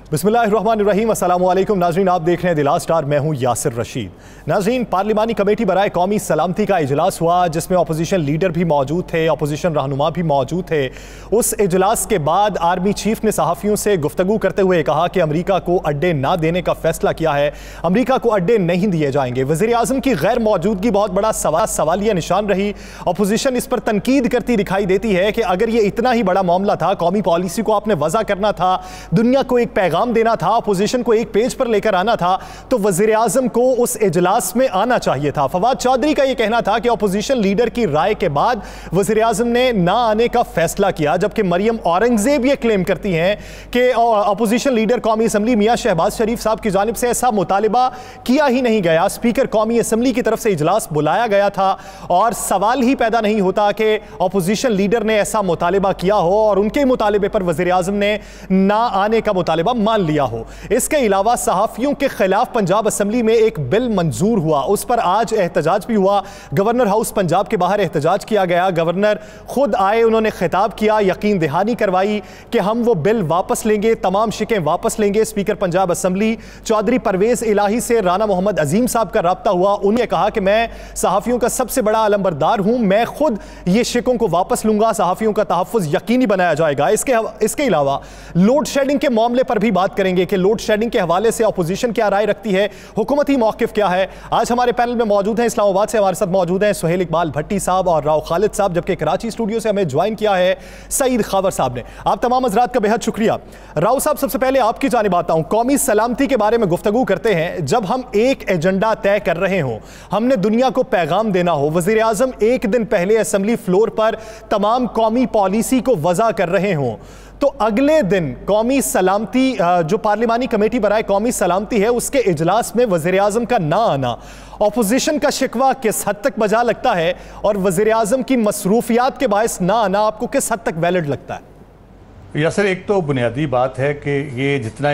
बिस्मिल्लाहिर्रहमानिर्रहीम, अस्सलामुअलैकुम नाज़रीन, आप देख रहे हैं द लास्ट स्टार। मैं हूं यासिर रशीद। नाज़रीन, पार्लिमानी कमेटी बराए कौमी सलामती का इजलास हुआ जिसमें अपोजिशन लीडर भी मौजूद थे, अपोजिशन रहनुमा भी मौजूद थे। उस इजलास के बाद आर्मी चीफ ने सहाफ़ियों से गुफ्तगू करते हुए कहा कि अमरीका को अड्डे ना देने का फैसला किया है, अमरीका को अड्डे नहीं दिए जाएंगे। वज़ीर आज़म की गैर मौजूदगी बहुत बड़ा सवालिया निशान रही। अपोजिशन इस पर तनकीद करती दिखाई देती है कि अगर ये इतना ही बड़ा मामला था, कौमी पॉलिसी को आपने वज़ा करना था, दुनिया को एक पैगाम देना था, अपोजिशन को एक पेज पर लेकर आना था, तो वज़ीर आज़म को उस इजलास में आना चाहिए था। फवाद चौधरी का यह कहना था कि अपोजिशन लीडर की राय के बाद वज़ीर आज़म ने ना आने का फैसला किया, जबकि मरियम औरंगजेब यह क्लेम करती हैं कि अपोजिशन लीडर कौमी असम्बली मियां शहबाज शरीफ साहब की जानिब से ऐसा मुतालिबा किया ही नहीं गया। स्पीकर कौमी असम्बली की तरफ से इजलास बुलाया गया था और सवाल ही पैदा नहीं होता कि अपोजिशन लीडर ने ऐसा मुतालिबा किया हो और उनके मुतालिबे पर वज़ीर आज़म ने ना आने का मुतालिबा मान लिया हो। इसके अलावा सहाफ़ियों के खिलाफ पंजाब असम्बली में एक बिल मंजूर हुआ, उस पर आज एहतजाज भी हुआ। गवर्नर हाउस पंजाब के बाहर एहतजाज किया गया। गवर्नर खुद आए, उन्होंने खिताब किया, यकीन दहानी करवाई कि हम वो बिल वापस लेंगे, तमाम शिकें वापस लेंगे। स्पीकर पंजाब असम्बली चौधरी परवेज़ इलाही से राना मोहम्मद अजीम साहब का रब्ता हुआ। उन्होंने कहा कि मैं सहाफ़ियों का सबसे बड़ा अलंबरदार हूं, मैं खुद ये शिकों को वापस लूंगा, सहाफ़ियों का तहफ़्फ़ुज़ यकीनी बनाया जाएगा। इसके अलावा लोड शेडिंग के मामले पर भी बात करेंगे कि लोड शेडिंग के हवाले से अपोजिशन क्या राय रखती है, हुकूमती मौक़िफ़ क्या है। आज हमारे पैनल में मौजूद हैं, इस्लामाबाद से हमारे साथ मौजूद हैं सुहेल इकबाल भट्टी साहब और राव खालिद साहब, जबकि कराची स्टूडियो से हमें ज्वाइन किया है सईद खावर साहब ने। आप तमाम हज़रात का बेहद शुक्रिया। राव साहब, सबसे पहले आपकी जानिब आता हूँ। कौमी सलामती के बारे में गुफ्तगू करते हैं, जब हम एक एजेंडा तय कर रहे हों, हमने दुनिया को पैगाम देना हो, वज़ीर आज़म एक दिन पहले असम्बली फ्लोर पर तमाम कौमी पॉलिसी को वज़ा कर रहे हों, तो अगले दिन कौमी सलामती जो पार्लिमानी कमेटी बराए कौमी सलामती है उसके इजलास में वज़ीर आज़म का ना आना अपोजिशन का शिकवा किस हद तक बजा लगता है और वज़ीर आज़म की मसरूफियात के बायस ना आना आपको किस हद तक वैलिड लगता है? यासर, एक तो बुनियादी बात है कि ये जितना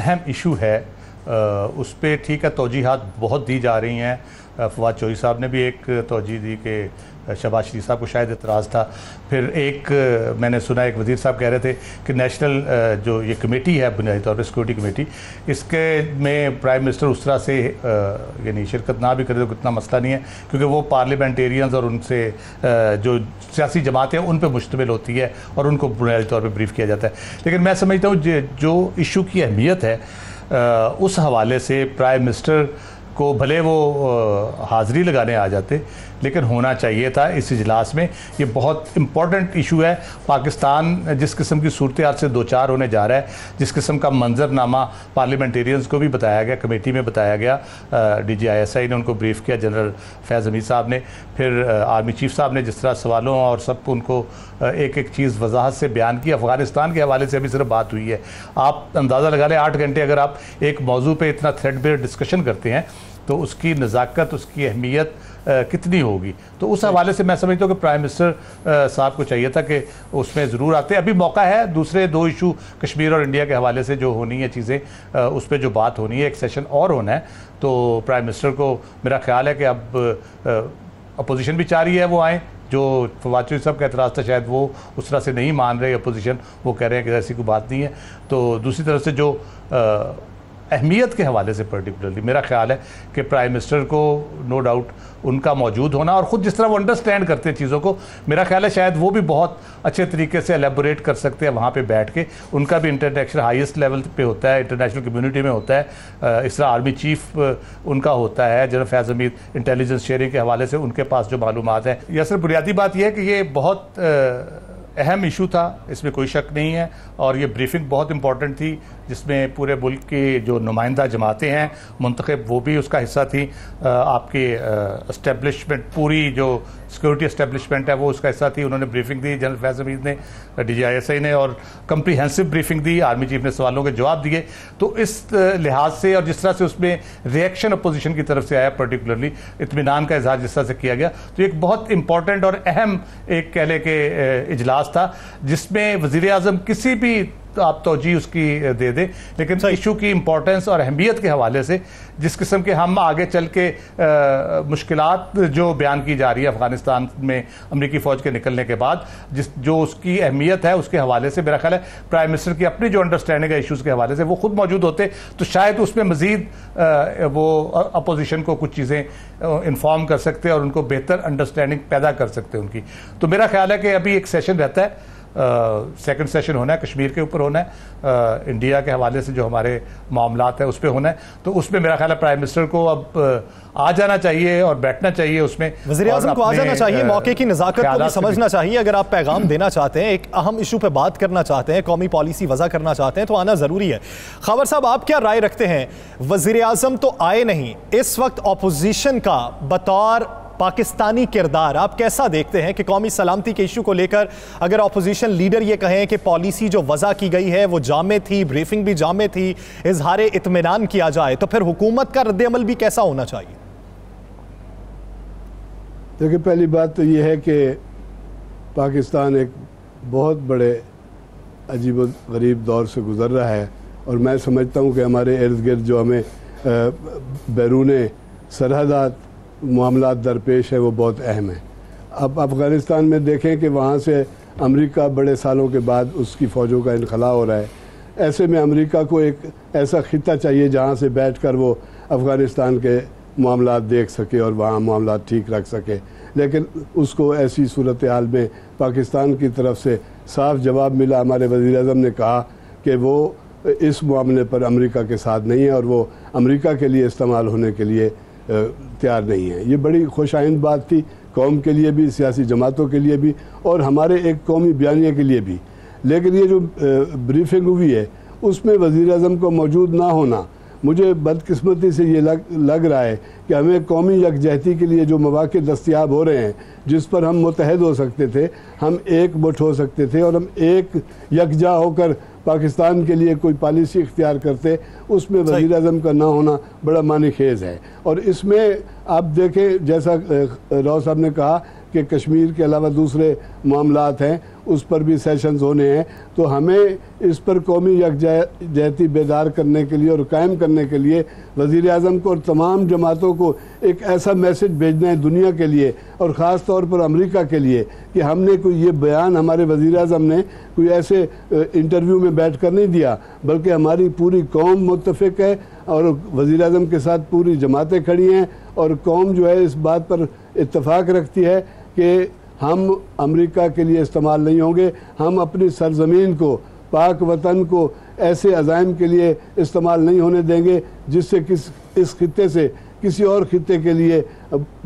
अहम इशू है उस पर ठीक है तौजीहात बहुत दी जा रही हैं। फवाद चौधरी साहब ने भी एक तौजीह दी कि शहबाज शरीफ साहब को शायद एतराज़ था। फिर एक मैंने सुना एक वज़ीर साहब कह रहे थे कि नेशनल जो ये कमेटी है बुनियादी तौर पर सिक्योरिटी कमेटी, इसके में प्राइम मिनिस्टर उस तरह से यानी शिरकत ना भी करे तो कितना मसला नहीं है, क्योंकि वो पार्लियामेंटेरियंस और उनसे जो सियासी जमातें हैं उन पर मुश्तमिल होती है और उनको बुनियादी तौर पर ब्रीफ किया जाता है। लेकिन मैं समझता हूँ जो इशू की अहमियत है उस हवाले से प्राइम मिनिस्टर को भले वो हाज़िरी लगाने आ जाते, लेकिन होना चाहिए था इस इजलास में। ये बहुत इम्पॉर्टेंट इशू है। पाकिस्तान जिस किस्म की सूरत हाल से दो चार होने जा रहा है, जिस किस्म का मंजरनामा पार्लियामेंटेरियंस को भी बताया गया, कमेटी में बताया गया, DGISI ने उनको ब्रीफ किया, जनरल फैज़ हमीद साहब ने, फिर आर्मी चीफ साहब ने जिस तरह सवालों और सब उनको एक एक चीज़ वजाहत से बयान की। अफ़गानिस्तान के हवाले से अभी सिर्फ बात हुई है। आप अंदाज़ा लगा लें 8 घंटे अगर आप एक मौजू पर इतना थ्रेडबेयर डिस्कशन करते हैं तो उसकी नज़ाकत, उसकी अहमियत कितनी होगी। तो उस हवाले से मैं समझता हूँ कि प्राइम मिनिस्टर साहब को चाहिए था कि उसमें ज़रूर आते। अभी मौका है, दूसरे 2 इशू कश्मीर और इंडिया के हवाले से जो होनी है चीज़ें, उस पर जो बात होनी है, एक सेशन और होना है। तो प्राइम मिनिस्टर को मेरा ख्याल है कि अब अपोजिशन भी चाह रही है वो आएँ। जो फवाद चौधरी साहब का एतराज़ था शायद वो उस तरह से नहीं मान रहे अपोजिशन, वो कह रहे हैं कि ऐसी कोई बात नहीं है। तो दूसरी तरफ से जो अहमियत के हवाले से पर्टिकुलरली मेरा ख्याल है कि प्राइम मिनिस्टर को नो डाउट उनका मौजूद होना और ख़ुद जिस तरह वो अंडरस्टैंड करते हैं चीज़ों को, मेरा ख्याल है शायद वो भी बहुत अच्छे तरीके से एलेबोरेट कर सकते हैं वहाँ पे बैठ के। उनका भी इंटरनेशनल हाईएस्ट लेवल पे होता है, इंटरनेशनल कम्युनिटी में होता है। इस तरह आर्मी चीफ उनका होता है, जनरल फैज़ हमीद इंटेलिजेंस शेयरिंग के हवाले से उनके पास जो मालूमात है। या सिर्फ बुनियादी बात यह है कि ये बहुत अहम इशू था, इसमें कोई शक नहीं है। और ये ब्रीफिंग बहुत इंपॉर्टेंट थी जिसमें पूरे मुल्क की जो नुमाइंदा जमातें हैं मुंतखब, वो भी उसका हिस्सा थी। आपकी इस्टेब्लिशमेंट, पूरी जो सिक्योरिटी इस्टेब्लिशमेंट है वो उसका हिस्सा थी। उन्होंने ब्रीफिंग दी, जनरल फैज़ हमीद ने, DGISI ने, और कम्प्रीहेंसिव ब्रीफिंग दी। आर्मी चीफ ने सवालों के जवाब दिए। तो इस लिहाज से और जिस तरह से उसमें रिएक्शन अपोजिशन की तरफ से आया, पर्टिकुलरली इत्मीनान का इजहार जिस तरह से किया गया, तो एक बहुत इंपॉर्टेंट और अहम एक कह लें कि इजलास था जिसमें वज़ीर आज़म किसी भी आप तोजी उसकी दे दें, लेकिन इशू की इंपॉर्टेंस और अहमियत के हवाले से जिस किस्म के हम आगे चल के मुश्किलात जो बयान की जा रही है अफगानिस्तान में अमरीकी फ़ौज के निकलने के बाद, जो उसकी अहमियत है उसके हवाले से मेरा ख्याल है प्राइम मिनिस्टर की अपनी जो अंडरस्टैंडिंग है इशूज़ के हवाले से वो खुद मौजूद होते तो शायद उसमें मज़ीद वो अपोजिशन को कुछ चीज़ें इन्फॉर्म कर सकते और उनको बेहतर अंडरस्टैंडिंग पैदा कर सकते उनकी। तो मेरा ख्याल है कि अभी एक सेशन रहता है, सेकंड सेशन होना है, कश्मीर के ऊपर होना है, इंडिया के हवाले से जो हमारे मामलात है उस पर होना है, तो उसमें मेरा ख्याल है प्राइम मिनिस्टर को अब आ जाना चाहिए और बैठना चाहिए उसमें, वज़ीर-ए-आज़म को आ जाना चाहिए, मौके की नज़ाकत को भी समझना चाहिए। अगर आप पैगाम देना चाहते हैं, एक अहम इशू पे बात करना चाहते हैं, कौमी पॉलिसी वज़ा करना चाहते हैं तो आना ज़रूरी है। खबर साहब, आप क्या राय रखते हैं? वज़ीर-ए-आज़म तो आए नहीं, इस वक्त अपोजिशन का बतौर पाकिस्तानी किरदार आप कैसा देखते हैं कि कौमी सलामती के इशू को लेकर अगर अपोजिशन लीडर ये कहें कि पॉलिसी जो वज़ा की गई है वो जामे थी, ब्रीफिंग भी जामे थी, इजहार इत्मीनान किया जाए, तो फिर हुकूमत का रद्द-ए-अमल भी कैसा होना चाहिए? देखिए, पहली बात तो ये है कि पाकिस्तान एक बहुत बड़े अजीब गरीब दौर से गुज़र रहा है और मैं समझता हूँ कि हमारे इर्द गिर्द जो हमें बैरून सरहदात मामलात दरपेश है वो बहुत अहम है। अब अफ़गानिस्तान में देखें कि वहाँ से अमेरिका बड़े सालों के बाद उसकी फ़ौजों का इनखला हो रहा है। ऐसे में अमेरिका को एक ऐसा खित्ता चाहिए जहाँ से बैठकर वो अफ़गानिस्तान के मामलात देख सके और वहाँ मामलात ठीक रख सके, लेकिन उसको ऐसी सूरत हाल में पाकिस्तान की तरफ से साफ जवाब मिला। हमारे वज़ीर-ए-आज़म ने कहा कि वो इस मामले पर अमेरिका के साथ नहीं है और वो अमेरिका के लिए इस्तेमाल होने के लिए तैयार नहीं है। ये बड़ी खुशाइंद बात थी कौम के लिए भी, सियासी जमातों के लिए भी और हमारे एक कौमी बयानिया के लिए भी। लेकिन ये जो ब्रीफिंग हुई है उसमें वज़ीर-ए-आज़म को मौजूद ना होना, मुझे बदकिस्मती से ये लग रहा है कि हमें कौमी यकजहती के लिए जो मौक़े दस्तयाब हो रहे हैं, जिस पर हम मुत्तहद हो सकते थे, हम एक मुठ हो सकते थे और हम एक यकजा होकर पाकिस्तान के लिए कोई पॉलिसी इख्तियार करते, उसमें वज़ीर-ए-आज़म का ना होना बड़ा मानी खेज़ है। और इसमें आप देखें, जैसा राव साहब ने कहा कि कश्मीर के अलावा दूसरे मामलात हैं उस पर भी सेशंस होने हैं, तो हमें इस पर कौमी यकजहती बेदार करने के लिए और कायम करने के लिए वज़ीर-ए-आज़म को और तमाम जमातों को एक ऐसा मैसेज भेजना है दुनिया के लिए और ख़ास तौर पर अमेरिका के लिए कि हमने कोई ये बयान, हमारे वज़ीर-ए-आज़म ने कोई ऐसे इंटरव्यू में बैठ कर नहीं दिया, बल्कि हमारी पूरी कौम मुत्तफ़िक है और वज़ीर-ए-आज़म के साथ पूरी जमातें खड़ी हैं और कौम जो है इस बात पर इत्तफ़ाक़ रखती है कि हम अमेरिका के लिए इस्तेमाल नहीं होंगे, हम अपनी सरज़मीन को, पाक वतन को ऐसे अज़ाइम के लिए इस्तेमाल नहीं होने देंगे जिससे इस खित्ते से किसी और खित्ते के लिए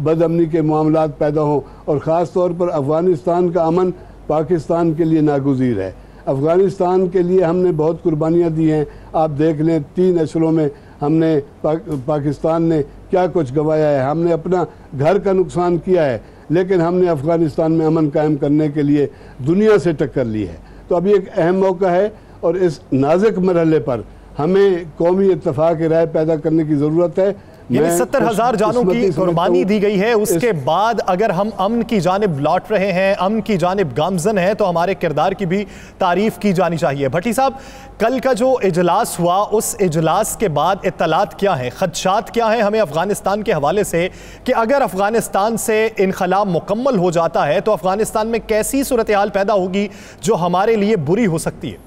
बदअमनी के मामलात पैदा हों। और ख़ास तौर पर अफ़गानिस्तान का अमन पाकिस्तान के लिए नागुज़ीर है। अफ़गानिस्तान के लिए हमने बहुत कुर्बानियाँ दी हैं। आप देख लें 3 अशरों में हमने पाकिस्तान ने क्या कुछ गंवाया है। हमने अपना घर का नुकसान किया है, लेकिन हमने अफ़गानिस्तान में अमन कायम करने के लिए दुनिया से टक्कर ली है। तो अभी एक अहम मौका है और इस नाजुक मरहले पर हमें कौमी इत्तफ़ाक़ राय पैदा करने की ज़रूरत है। 70,000 जानों की कुर्बानी दी गई है, उसके बाद अगर हम अमन की जानिब लौट रहे हैं, अमन की जानिब गामज़न है, तो हमारे किरदार की भी तारीफ़ की जानी चाहिए। भट्टी साहब, कल का जो इजलास हुआ, उस इजलास के बाद इत्तलात क्या है, खदशात क्या है हमें अफ़गानिस्तान के हवाले से कि अगर अफ़गानिस्तान से इनखला मुकम्मल हो जाता है तो अफ़गानिस्तान में कैसी सूरत हाल पैदा होगी जो हमारे लिए बुरी हो सकती है?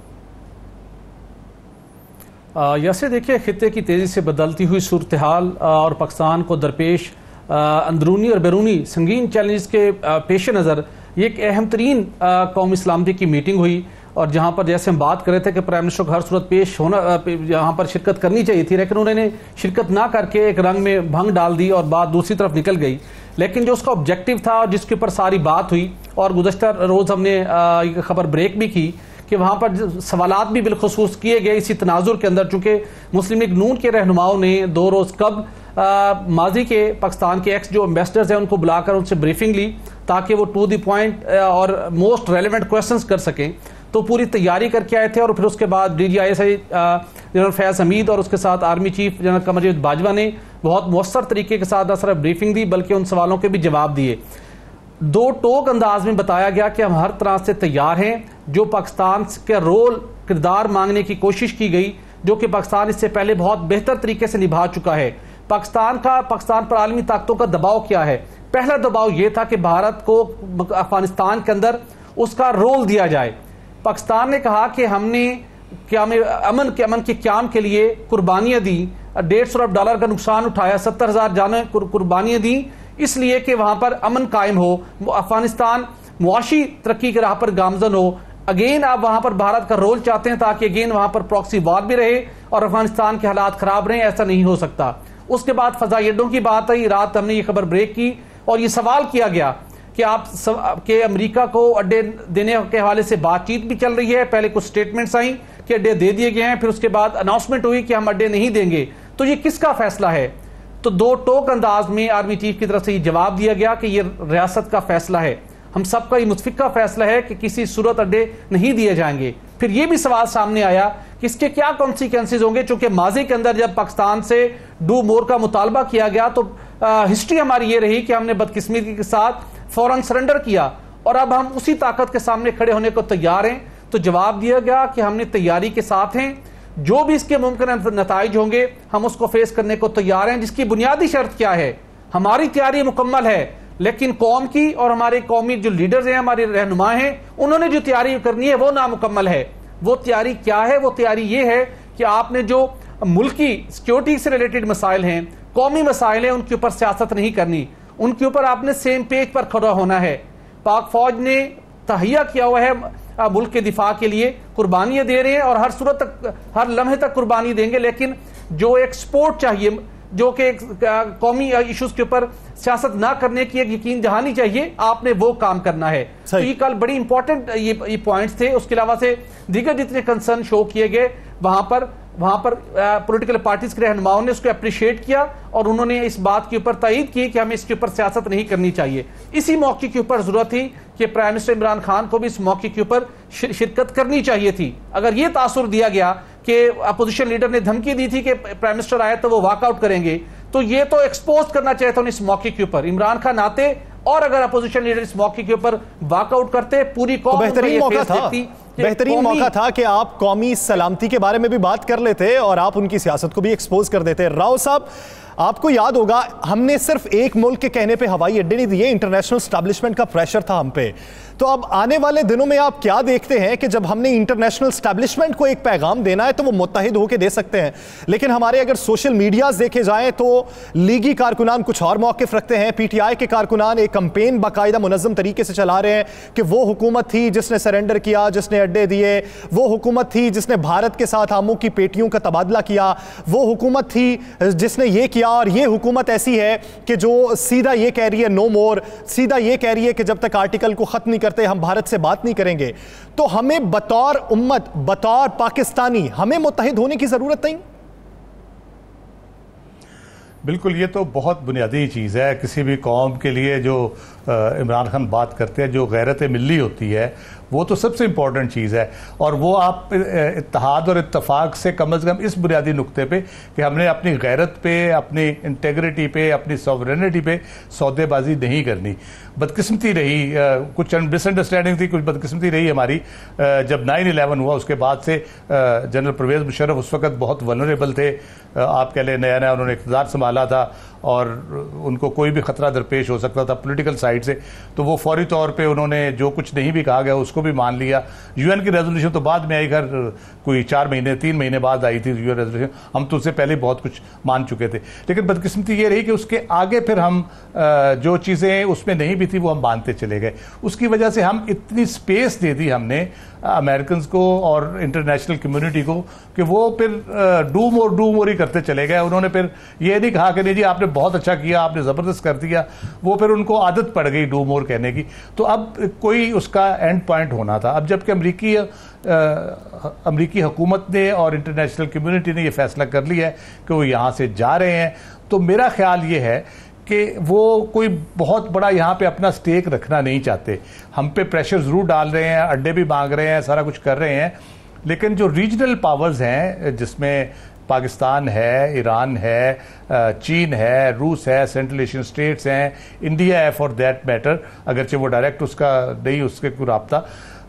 जैसे देखिए, खित्ते की तेज़ी से बदलती हुई सूरत हाल और पाकिस्तान को दरपेश अंदरूनी और बैरूनी संगीन चैलेंज के पेश नज़र ये एक अहम तरीन कौमी सलामती की मीटिंग हुई और जहाँ पर जैसे हम बात कर रहे थे कि प्राइम मिनिस्टर को हर सूरत पेश होना, यहाँ पर शिरकत करनी चाहिए थी, लेकिन उन्होंने शिरकत ना करके एक रंग में भंग डाल दी और बात दूसरी तरफ निकल गई। लेकिन जो उसका ऑब्जेक्टिव था और जिसके ऊपर सारी बात हुई, और गुज़श्ता रोज़ हमने खबर ब्रेक भी की कि वहाँ पर सवालात भी बिलखुसूस किए गए इसी तनाजुर के अंदर, चूँकि मुस्लिम लीग नून के रहनुमाओं ने 2 रोज़ कब माजी के पाकिस्तान के एक्स जो एम्बेसडर्स हैं उनको बुलाकर उनसे ब्रीफिंग ली ताकि वो टू द पॉइंट और मोस्ट रेलिवेंट क्वेश्चंस कर सकें। तो पूरी तैयारी करके आए थे और फिर उसके बाद DGISI जनरल फैज़ हमीद और उसके साथ army chief general Kamarjit Bajwa ने बहुत मौसर तरीके के साथ न सिर्फ ब्रीफिंग दी बल्कि उन सवालों के भी जवाब दिए। 2 टोक अंदाज में बताया गया कि हम हर तरह से तैयार हैं, जो पाकिस्तान के रोल किरदार मांगने की कोशिश की गई, जो कि पाकिस्तान इससे पहले बहुत बेहतर तरीके से निभा चुका है। पाकिस्तान पर आलमी ताकतों का दबाव क्या है? पहला दबाव यह था कि भारत को अफगानिस्तान के अंदर उसका रोल दिया जाए। पाकिस्तान ने कहा कि हमने अमन के क़याम के लिए कुर्बानियां दी, $150 अरब का नुकसान उठाया, 70,000 जानें कुर्बानियां दी, इसलिए कि वहां पर अमन कायम हो, अफगानिस्तान मुआशी तरक्की की राह पर गामजन हो। अगेन आप वहां पर भारत का रोल चाहते हैं ताकि अगेन वहां पर प्रॉक्सी वॉर भी रहे और अफगानिस्तान के हालात खराब रहे। ऐसा नहीं हो सकता। उसके बाद फजाई अड्डों की बात आई। रात हमने ये खबर ब्रेक की और ये सवाल किया गया कि कि अमेरिका को अड्डे देने के हवाले से बातचीत भी चल रही है। पहले कुछ स्टेटमेंट्स आई कि अड्डे दे दिए गए हैं, फिर उसके बाद अनाउंसमेंट हुई कि हम अड्डे नहीं देंगे। तो ये किसका फैसला है? तो दो टोक अंदाज में आर्मी चीफ की तरफ से ये जवाब दिया गया कि ये रियासत का फैसला है, हम सबका ये मुतफिक का फैसला है कि किसी सूरत अड्डे नहीं दिए जाएंगे। फिर ये भी सवाल सामने आया कि इसके क्या कॉन्सिक्वेंसेज होंगे, चूंकि माजी के अंदर जब पाकिस्तान से डू मोर का मुतालबा किया गया तो हिस्ट्री हमारी ये रही कि हमने बदकिस्मती के साथ फौरन सरेंडर किया और अब हम उसी ताकत के सामने खड़े होने को तैयार हैं। तो जवाब दिया गया कि हमने तैयारी के साथ हैं, जो भी इसके मुमकिन नताइज होंगे हम उसको फेस करने को तैयार हैं। जिसकी बुनियादी शर्त क्या है? हमारी तैयारी मुकम्मल है, लेकिन कौम की और हमारे कौमी जो लीडर्स हैं, हमारे रहनुमा हैं, उन्होंने जो तैयारी करनी है वो नामुकम्मल है। वो तैयारी क्या है? वो तैयारी ये है कि आपने जो मुल्की सिक्योरिटी से रिलेटेड मसाइल हैं, कौमी मसाइल हैं, उनके ऊपर सियासत नहीं करनी, उनके ऊपर आपने सेम पेज पर खड़ा होना है। पाक फौज ने तहैया किया हुआ है मुल्क के दिफा के लिए, कुर्बानियां दे रहे हैं और हर सूरत तक, हर लम्हे तक कुर्बानी देंगे, लेकिन जो एक सपोर्ट चाहिए, जो कि कौमी इश्यूज के ऊपर सियासत ना करने की एक यकीन दहानी चाहिए, आपने वो काम करना है। तो ये कल बड़ी इंपॉर्टेंट ये पॉइंट्स थे। उसके अलावा से दीगर जितने कंसर्न शो किए गए वहां पर पॉलिटिकल पार्टीज के रहनुमाओं ने उसको अप्रिशिएट किया और उन्होंने इस बात के ऊपर तायीद की कि हमें इसके ऊपर सियासत नहीं करनी चाहिए। इसी मौके के ऊपर जरूरत थी कि प्राइम मिनिस्टर इमरान खान को भी इस मौके के ऊपर शिरकत करनी चाहिए थी। अगर यह तासुर दिया गया कि अपोजिशन लीडर ने धमकी दी थी कि प्राइम मिनिस्टर आए तो वो वॉकआउट करेंगे, तो ये तो एक्सपोज करना चाहिए था इस मौके के ऊपर इमरान खान आते, और अगर अपोजिशन लीडर इस मौके के ऊपर वॉकआउट करते, पूरी कौम बेहतरीन मौका था कि आप कौमी सलामती के बारे में भी बात कर लेते और आप उनकी सियासत को भी एक्सपोज कर देते। राव साहब, आपको याद होगा हमने सिर्फ एक मुल्क के कहने पे हवाई अड्डे नहीं दिए, इंटरनेशनल एस्टैब्लिशमेंट का प्रेशर था हम पे। तो अब आने वाले दिनों में आप क्या देखते हैं कि जब हमने इंटरनेशनल एस्टैब्लिशमेंट को एक पैगाम देना है तो वो मुत्तहिद होकर दे सकते हैं, लेकिन हमारे अगर सोशल मीडियाज देखे जाएं तो लीगी कारकुनान कुछ और मौक़िफ़ रखते हैं। PTI के कारकुनान एक कंपेन बाकायदा मुनज़्ज़म तरीके से चला रहे हैं कि वो हुकूमत थी जिसने सरेंडर किया, जिसने अड्डे दिए, वो हुकूमत थी जिसने भारत के साथ आमों की पेटियों का तबादला किया, वो हुकूमत थी जिसने ये किया, और ये हुकूमत ऐसी है कि जो सीधा ये कह रही है नो मोर, सीधा ये कह रही है कि जब तक आर्टिकल को ख़त्म नहीं करते हम भारत से बात नहीं करेंगे। तो हमें बतौर उम्मत, बतौर पाकिस्तानी, हमें मुत्तहिद होने की ज़रूरत नहीं? बिल्कुल, ये तो बहुत बुनियादी चीज़ है किसी भी कौम के लिए। जो इमरान खान बात करते हैं, जो गैरत मिल्ली होती है, वो तो सबसे इम्पॉर्टेंट चीज़ है। और वो आप इत्तेहाद और इत्तफाक से कम अज़ कम इस बुनियादी नुक्ते पे कि हमने अपनी गैरत पे, अपनी इंटेग्रिटी पे, अपनी सॉवरेनिटी पे सौदेबाजी नहीं करनी। बदकिस्मती रही, कुछ मिसअंडरस्टैंडिंग थी, कुछ बदकिस्मती रही हमारी। जब 9/11 हुआ उसके बाद से जनरल परवेज़ मुशर्रफ उस वक़्त बहुत वल्नरेबल थे। आप कह लें नया नया उन्होंने इक़्तिदार संभाला था और उनको कोई भी ख़तरा दरपेश हो सकता था पॉलिटिकल साइड से, तो वो फौरी तौर पे उन्होंने जो कुछ नहीं भी कहा गया उसको भी मान लिया। UN की रेजोल्यूशन तो बाद में आई, घर कोई 3 महीने बाद आई थी UN रेजोल्यूशन, हम तो उससे पहले बहुत कुछ मान चुके थे। लेकिन बदकिस्मती ये रही कि उसके आगे फिर हम जो चीज़ें उसमें नहीं भी थी वो हम मानते चले गए। उसकी वजह से हम इतनी स्पेस दे दी हमने अमेरिकन को और इंटरनेशनल कम्युनिटी को कि वो फिर डू मोर ही करते चले गए। उन्होंने फिर ये नहीं कहा कि नहीं जी आपने बहुत अच्छा किया, आपने ज़बरदस्त कर दिया, वो फिर उनको आदत पड़ गई डू मोर कहने की। तो अब कोई उसका एंड पॉइंट होना था। अब जबकि अमरीकी हुकूमत ने और इंटरनेशनल कम्युनिटी ने ये फैसला कर लिया है कि वो यहाँ से जा रहे हैं, तो मेरा ख्याल ये है कि वो कोई बहुत बड़ा यहाँ पे अपना स्टेक रखना नहीं चाहते। हम पे प्रेशर ज़रूर डाल रहे हैं, अड्डे भी मांग रहे हैं, सारा कुछ कर रहे हैं, लेकिन जो रीजनल पावर्स हैं जिसमें पाकिस्तान है, ईरान है, चीन है, रूस है, सेंट्रल एशियन स्टेट्स हैं, इंडिया है फॉर दैट मैटर, अगरचे वो डायरेक्ट उसका नहीं उसके कोई राब्ता,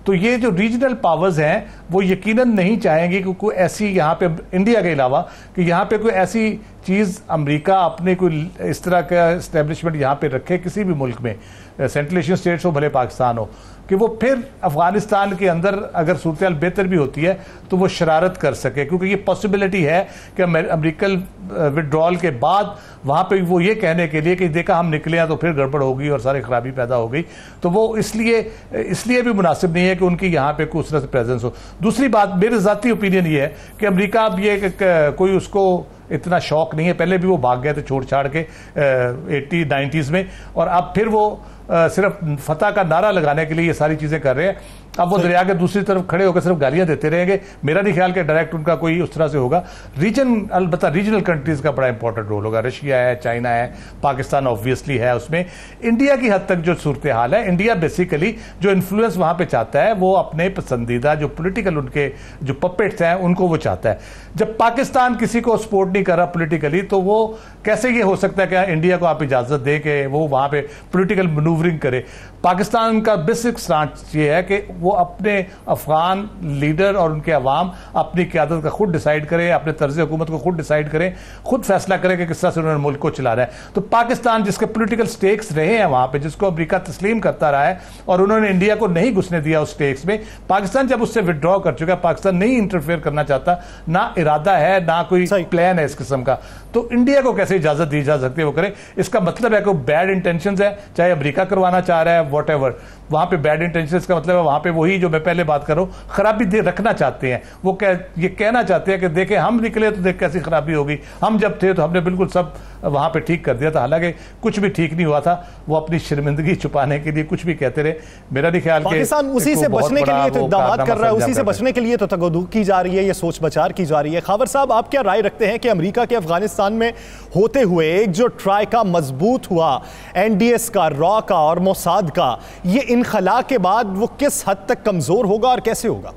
तो ये जो रीजनल पावर्स हैं वो यकीनन नहीं चाहेंगे कि कोई ऐसी यहाँ पे इंडिया के अलावा कि यहाँ पे कोई ऐसी चीज़ अमेरिका अपने कोई इस तरह का इस्टेब्लिशमेंट यहाँ पे रखे किसी भी मुल्क में, सेंट्रल एशियन स्टेट्स हो भले पाकिस्तान हो, कि वो फिर अफगानिस्तान के अंदर अगर सूरत बेहतर भी होती है तो वो शरारत कर सके, क्योंकि ये पॉसिबिलिटी है कि अमेरिकन विड्रॉल के बाद वहाँ पे वो ये कहने के लिए कि देखा हम निकले हैं तो फिर गड़बड़ होगी और सारी खराबी पैदा हो गई, तो वो इसलिए भी मुनासिब नहीं है कि उनकी यहाँ पे कुछ तरह से प्रेजेंस हो। दूसरी बात, मेरी ज़ाती ओपिनियन ये है कि अमेरिका अब ये कोई उसको इतना शौक नहीं है, पहले भी वो भाग गए थे छोड़ छाड़ के 80-90s में, और अब फिर वो सिर्फ फतह का नारा लगाने के लिए ये सारी चीज़ें कर रहे हैं। अब वो दरिया के दूसरी तरफ खड़े होकर सिर्फ गालियां देते रहेंगे, मेरा नहीं ख्याल कि डायरेक्ट उनका कोई उस तरह से होगा। अलबत्ता रीजनल कंट्रीज़ का बड़ा इंपॉर्टेंट रोल होगा, रशिया है, चाइना है, पाकिस्तान ऑब्वियसली है उसमें। इंडिया की हद तक जो सूरत हाल है, इंडिया बेसिकली जो इन्फ्लुएंस वहाँ पर चाहता है वो अपने पसंदीदा जो पोलिटिकल उनके जो पपेट्स हैं उनको वो चाहता है। जब पाकिस्तान किसी को सपोर्ट नहीं कर रहा पोलिटिकली, तो वो कैसे ये हो सकता है कि इंडिया को आप इजाज़त दे के वो वहाँ पे पोलिटिकल मैनूवरिंग करे। पाकिस्तान का बेसिक स्टांस ये है कि वो अपने अफगान लीडर और उनके अवाम अपनी क़यादत का खुद डिसाइड करें, अपने तर्ज हुकूमत को खुद डिसाइड करें, खुद फैसला करें कि किस तरह से उन्होंने मुल्क को चलाना है। तो पाकिस्तान जिसके पोलिटिकल स्टेक्स रहे हैं वहाँ पे, जिसको अमेरिका तस्लीम करता रहा है और उन्होंने इंडिया को नहीं घुसने दिया उस स्टेक्स में, पाकिस्तान जब उससे विड्रॉ कर चुका है, पाकिस्तान नहीं इंटरफेयर करना चाहता, ना इरादा है, ना कोई प्लान है इस किस्म का, तो इंडिया को कैसे इजाजत दी जा सकती है वो करे। इसका मतलब है कि बैड इंटेंशंस है, चाहे अमेरिका करवाना चाह रहा है व्हाटएवर, वहां पे बैड इंटेंशंस का मतलब है वहां पे वही जो मैं पहले बात कर रहा हूं, खराबी दे रखना चाहते हैं। वो ये कहना चाहते हैं कि देखें हम निकले तो देख कैसी खराबी होगी, हम जब थे तो हमने बिल्कुल सब वहां पे ठीक कर दिया था, हालांकि कुछ भी ठीक नहीं हुआ था। वो अपनी शर्मिंदगी छुपाने के लिए कुछ भी कहते रहे। मेरा नहीं ख्याल पाकिस्तान उसी से बचने के लिए तो इक़दाम कर रहा है, उसी से बचने के लिए तो तगोदू की जा रही है, ये सोच बचार की जा रही है। खावर साहब, आप क्या राय रखते हैं कि अमेरिका के अफगानिस्तान में होते हुए एक जो ट्राई का मजबूत हुआ, एनडीएस का, रॉ का और मोसाद का, ये इनखला के बाद वो किस हद तक कमजोर होगा और कैसे होगा?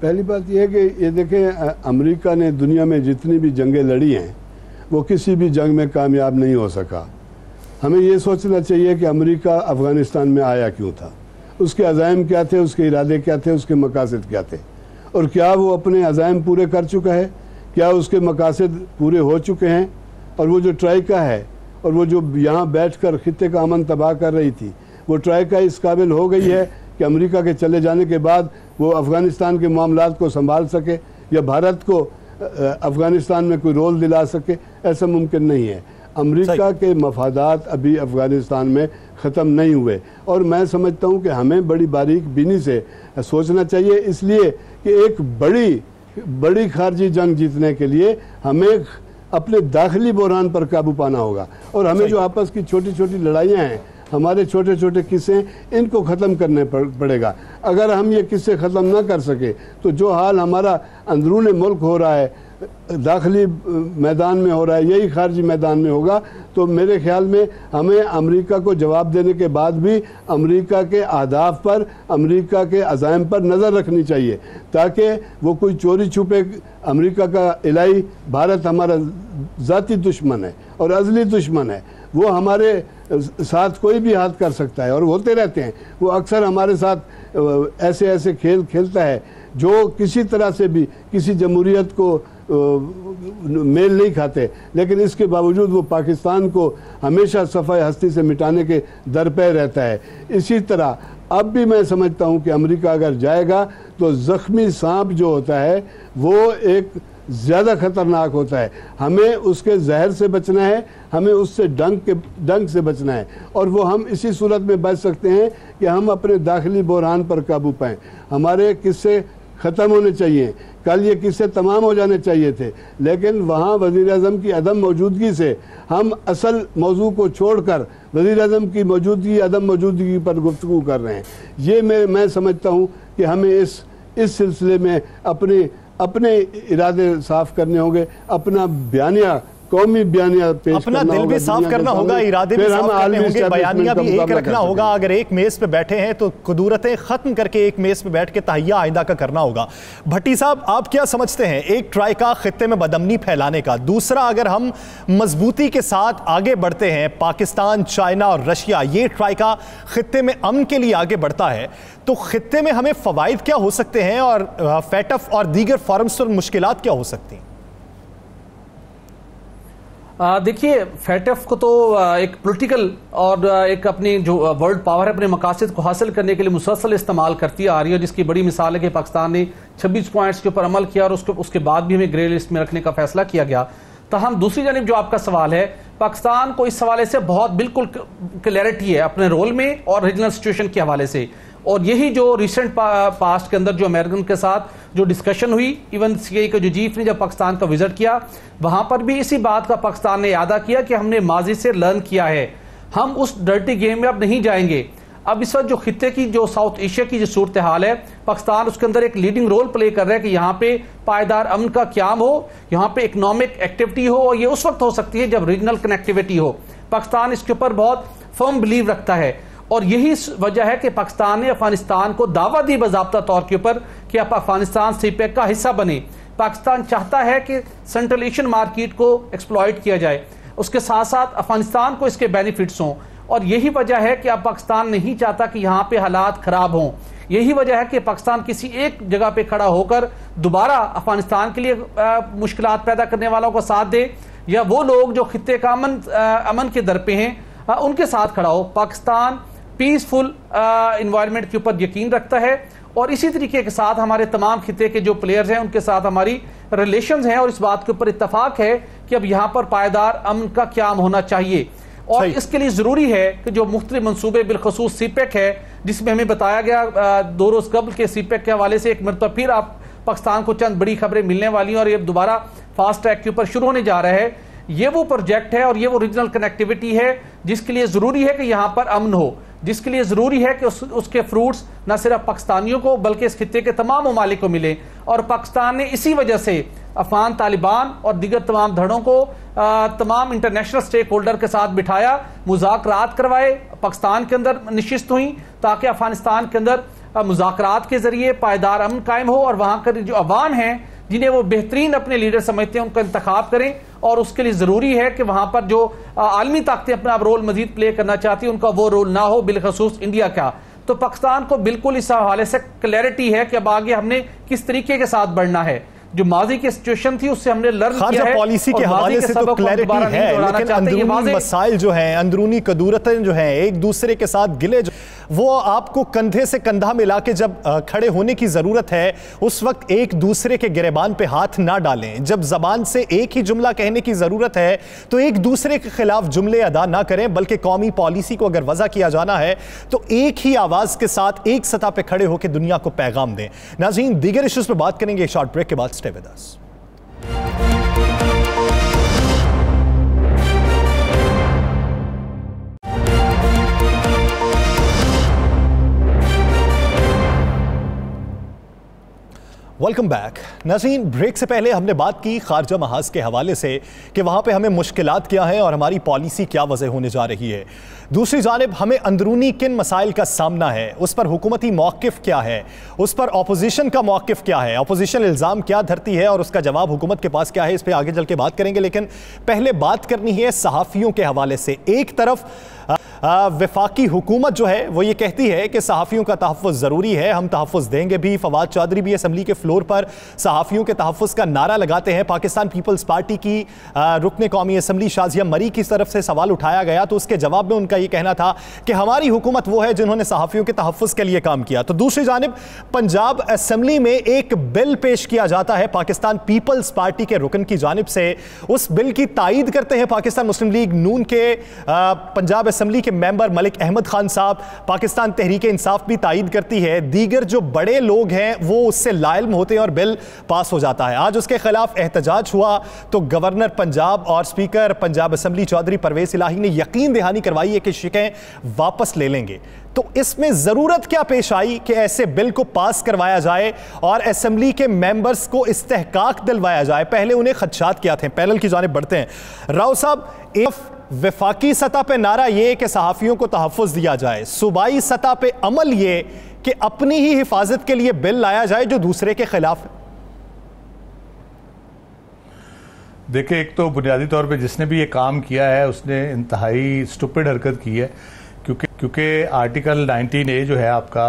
पहली बात यह है कि ये देखें, अमेरिका ने दुनिया में जितनी भी जंगें लड़ी हैं वो किसी भी जंग में कामयाब नहीं हो सका। हमें ये सोचना चाहिए कि अमेरिका अफ़गानिस्तान में आया क्यों था, उसके अज़ाइम क्या थे, उसके इरादे क्या थे, उसके मकासद क्या थे, और क्या वो अपने अज़ाइम पूरे कर चुका है, क्या उसके मकासद पूरे हो चुके हैं। और वो जो ट्राइका है और वो जो यहाँ बैठकर खित्ते का अमन तबाह कर रही थी, वो ट्राइका इस काबिल हो गई है कि अमेरिका के चले जाने के बाद वो अफ़गानिस्तान के मामलात को संभाल सके या भारत को अफ़गानिस्तान में कोई रोल दिला सके, ऐसा मुमकिन नहीं है। अमेरिका के मफादात अभी अफ़गानिस्तान में ख़त्म नहीं हुए, और मैं समझता हूँ कि हमें बड़ी बारीक बीनी से सोचना चाहिए, इसलिए कि एक बड़ी खारजी जंग जीतने के लिए हमें अपने दाखिली बहरान पर काबू पाना होगा, और हमें जो आपस की छोटी छोटी लड़ाइयाँ हैं, हमारे छोटे छोटे किस्से, इनको ख़त्म करने पड़ेगा। अगर हम ये किस्से ख़त्म ना कर सके तो जो हाल हमारा अंदरून मुल्क हो रहा है, दाखिली मैदान में हो रहा है, यही खारजी मैदान में होगा। तो मेरे ख्याल में हमें अमेरिका को जवाब देने के बाद भी अमेरिका के अहदाफ पर, अमेरिका के अज़ाइम पर नज़र रखनी चाहिए, ताकि वो कोई चोरी छुपे अमेरिका का इलाही भारत हमारा ज़ाती दुश्मन है और अज़ली दुश्मन है, वो हमारे साथ कोई भी हाथ कर सकता है और होते रहते हैं। वो अक्सर हमारे साथ ऐसे खेल खेलता है जो किसी तरह से भी किसी जमहूरियत को मेल नहीं खाते, लेकिन इसके बावजूद वो पाकिस्तान को हमेशा सफ़ाई हस्ती से मिटाने के दर पे रहता है। इसी तरह अब भी मैं समझता हूँ कि अमेरिका अगर जाएगा तो ज़ख्मी सांप जो होता है वो एक ज़्यादा ख़तरनाक होता है। हमें उसके जहर से बचना है, हमें उससे डंक से बचना है, और वो हम इसी सूरत में बच सकते हैं कि हम अपने दाखिली बहरान पर काबू पाएँ। हमारे किस्से ख़त्म होने चाहिए, कल ये किस्से तमाम हो जाने चाहिए थे, लेकिन वहाँ वज़ीर-ए-आज़म की अदम मौजूदगी से हम असल मौजू को छोड़कर वज़ीर-ए-आज़म की मौजूदगी अदम मौजूदगी पर गुफ्तगू कर रहे हैं। ये मैं समझता हूँ कि हमें इस सिलसिले में अपने इरादे साफ़ करने होंगे, अपना बयानिया कौमी बयानिया पेश अपना दिल भी साफ करना होगा, इरादे भी साफ करने होंगे, बयानिया भी एक रखना होगा। अगर एक मेज पे बैठे हैं तो कुदूरतें खत्म करके एक मेज पे बैठ के तहिया आइंदा का करना होगा। भट्टी साहब, आप क्या समझते हैं? एक ट्राइका खित्ते में बदअमनी फैलाने का, दूसरा अगर हम मजबूती के साथ आगे बढ़ते हैं, पाकिस्तान, चाइना और रशिया, ये ट्राइका खित्ते में अमन के लिए आगे बढ़ता है, तो खित्ते में हमें फवाइद क्या हो सकते हैं और फैटफ और दीगर फॉरम्स पर मुश्किलात क्या हो सकती हैं? देखिए, फैटफ को तो एक पॉलिटिकल और एक अपनी जो वर्ल्ड पावर है, अपने मकासद को हासिल करने के लिए मुसलसल इस्तेमाल करती आ रही है, जिसकी बड़ी मिसाल है कि पाकिस्तान ने 26 पॉइंट्स के ऊपर अमल किया और उसके बाद भी हमें ग्रे लिस्ट में रखने का फैसला किया गया। तहम दूसरी जानिब जो आपका सवाल है, पाकिस्तान को इस हवाले से बहुत बिल्कुल क्लैरिटी है अपने रोल में और रीजनल सिचुएशन के हवाले से। और यही जो रिसेंट पास्ट के अंदर जो अमेरिकन के साथ जो डिस्कशन हुई, इवन सीआईए के जो चीफ ने जब पाकिस्तान का विजिट किया, वहां पर भी इसी बात का पाकिस्तान ने यादा किया कि हमने माजी से लर्न किया है, हम उस डर्टी गेम में अब नहीं जाएंगे। अब इस वक्त जो खित्ते की जो साउथ एशिया की जो सूरत हाल है, पाकिस्तान उसके अंदर एक लीडिंग रोल प्ले कर रहा है कि यहाँ पे पायदार अमन का क्याम हो, यहाँ पे इकोनॉमिक एक्टिविटी हो, और ये उस वक्त हो सकती है जब रीजनल कनेक्टिविटी हो। पाकिस्तान इसके ऊपर बहुत फर्म बिलीव रखता है और यही वजह है कि पाकिस्तान ने अफगानिस्तान को दावा दी बाज़ाब्ता तौर के ऊपर कि अब अफगानिस्तान सीपेक का हिस्सा बने। पाकिस्तान चाहता है कि सेंट्रल एशियन मार्केट को एक्सप्लॉइट किया जाए, उसके साथ साथ अफगानिस्तान को इसके बेनिफिट्स हों, और यही वजह है कि अब पाकिस्तान नहीं चाहता कि यहाँ पे हालात खराब हों। यही वजह है कि पाकिस्तान किसी एक जगह पे खड़ा होकर दोबारा अफगानिस्तान के लिए मुश्किलात पैदा करने वालों का साथ दे, या वो लोग जो खित्ते का अमन के दर पे हैं उनके साथ खड़ा हो। पाकिस्तान पीसफुल इन्वायरमेंट के ऊपर यकीन रखता है और इसी तरीके के साथ हमारे तमाम खित्ते के जो प्लेयर्स हैं उनके साथ हमारी रिलेशंस हैं और इस बात के ऊपर इत्तफाक है कि अब यहाँ पर पायदार अमन का क्याम होना चाहिए। और इसके लिए जरूरी है कि जो मुख्तलिफ मंसूबे बिलखसूस सीपेक है, जिसमें हमें बताया गया 2 रोज कबल के सीपेक के हवाले से एक मरतबा फिर आप पाकिस्तान को चंद बड़ी खबरें मिलने वाली हैं और ये दोबारा फास्ट ट्रैक के ऊपर शुरू होने जा रहा है। ये वो प्रोजेक्ट है और ये वो रीजनल कनेक्टिविटी है जिसके लिए जरूरी है कि यहाँ पर अमन हो, जिसके लिए जरूरी है कि उसके फ्रूट्स न सिर्फ पाकिस्तानियों को बल्कि इस खित्ते के तमाम ममालिक को मिले। और पाकिस्तान ने इसी वजह से अफगान तालिबान और दीगर तमाम धड़ों को तमाम इंटरनेशनल स्टेक होल्डर के साथ बिठाया, मुज़ाकरात करवाए, पाकिस्तान के अंदर नशिस्त हुई ताकि अफगानिस्तान के अंदर मुज़ाकरात के जरिए पायदार अमन कायम हो और वहाँ के जो अवाम हैं जिन्हें वो बेहतरीन अपने लीडर समझते हैं उनका इंतखाब करें। और उसके लिए जरूरी है कि वहां पर जो आलमी ताकतें अपना रोल मजीद प्ले करना चाहती हैं उनका वो रोल ना हो, बिलखसूस इंडिया का। तो पाकिस्तान को बिल्कुल इस हवाले से क्लैरिटी है कि अब आगे हमने किस तरीके के साथ बढ़ना है। जो माजी की सिचुएशन थी उससे हमने लर्न किया है। पॉलिसी के हवाले से तो क्लैरिटी है, लेकिन अंदरूनी मसाइल जो हैं, अंदरूनी कदूरतें जो हैं, एक दूसरे के साथ गिले वो आपको कंधे से कंधा मिला के जब खड़े होने की जरूरत है उस वक्त एक दूसरे के गिरेबान पे हाथ ना डालें। जब जबान से एक ही जुमला कहने की जरूरत है तो एक दूसरे के खिलाफ जुमले अदा ना करें, बल्कि कौमी पॉलिसी को अगर वजह किया जाना है तो एक ही आवाज के साथ एक सतह पे खड़े होकर दुनिया को पैगाम दें। नाज़रीन, दीगर इश्यूज पे बात करेंगे एक शॉर्ट ब्रेक के बाद। Stay with us. Welcome back. नाज़रीन, ब्रेक से पहले हमने बात की खारजा महाज के हवाले से कि वहाँ पे हमें मुश्किलात क्या हैं और हमारी पॉलिसी क्या वजह होने जा रही है। दूसरी जानिब हमें अंदरूनी किन मसाइल का सामना है, उस पर हुकूमती मौक़िफ़ क्या है, उस पर अपोजिशन का मौक़िफ़ क्या है, अपोजिशन इल्ज़ाम क्या धरती है और उसका जवाब हुकूमत के पास क्या है, इस पर आगे चल के बात करेंगे। लेकिन पहले बात करनी है सहाफ़ियों के हवाले से। एक तरफ वफाकी हुकूमत जो है वो ये कहती है कि सहाफ़ियों का तहफ़्फ़ुज़ ज़रूरी है, हम तहफ़्फ़ुज़ देंगे भी। फवाद चौधरी भी असम्बली के फ्लोर पर सहाफ़ियों के तहफ़्फ़ुज़ का नारा लगाते हैं। पाकिस्तान पीपल्स पार्टी की रुकने कौमी असम्बली शाज़िया मरी की तरफ से सवाल उठाया गया तो उसके जवाब में उनका ये कहना था कि हमारी हुकूमत वो है जिन्होंने सहाफ़ियों के तहफ़्फ़ुज़ के लिए काम किया। तो दूसरी जानिब पंजाब असम्बली में एक बिल पेश किया जाता है पाकिस्तान पीपल्स पार्टी के रुकन की जानिब से। उस बिल की तायीद करते हैं पाकिस्तान मुस्लिम लीग नून के पंजाब असम्बली के के मेंबर मलिक अहमद खान साहब, पाकिस्तान तहरीक इंसाफ भी तायद करती है, दीगर जो बड़े लोग हैं वो उससे लाइल्म होते हैं और बिल पास हो जाता है। आज उसके खिलाफ एहतजाज हुआ तो गवर्नर पंजाब और स्पीकर पंजाब असम्बली चौधरी परवेज इलाही ने यकीन दहानी करवाई है कि शिकें वापस ले लेंगे। तो इसमें जरूरत क्या पेश आई कि ऐसे बिल को पास करवाया जाए और असेंबली के मेंबर्स को इस्तेहकाक दिलवाया जाए? पहले उन्हें खदशात क्या थे? पैनल की जानिब बढ़ते हैं। राव साहब, एक वफाकी सतह पे नारा ये कि सहाफ़ियों को तहफ़्फ़ुज़ दिया जाए, सूबाई सतह पे अमल ये कि अपनी ही हिफाजत के लिए बिल लाया जाए जो दूसरे के खिलाफ है। देखिए, एक तो बुनियादी तौर पे जिसने भी ये काम किया है उसने इंतहाई स्टूपिड हरकत की है, क्योंकि आर्टिकल 19A जो है आपका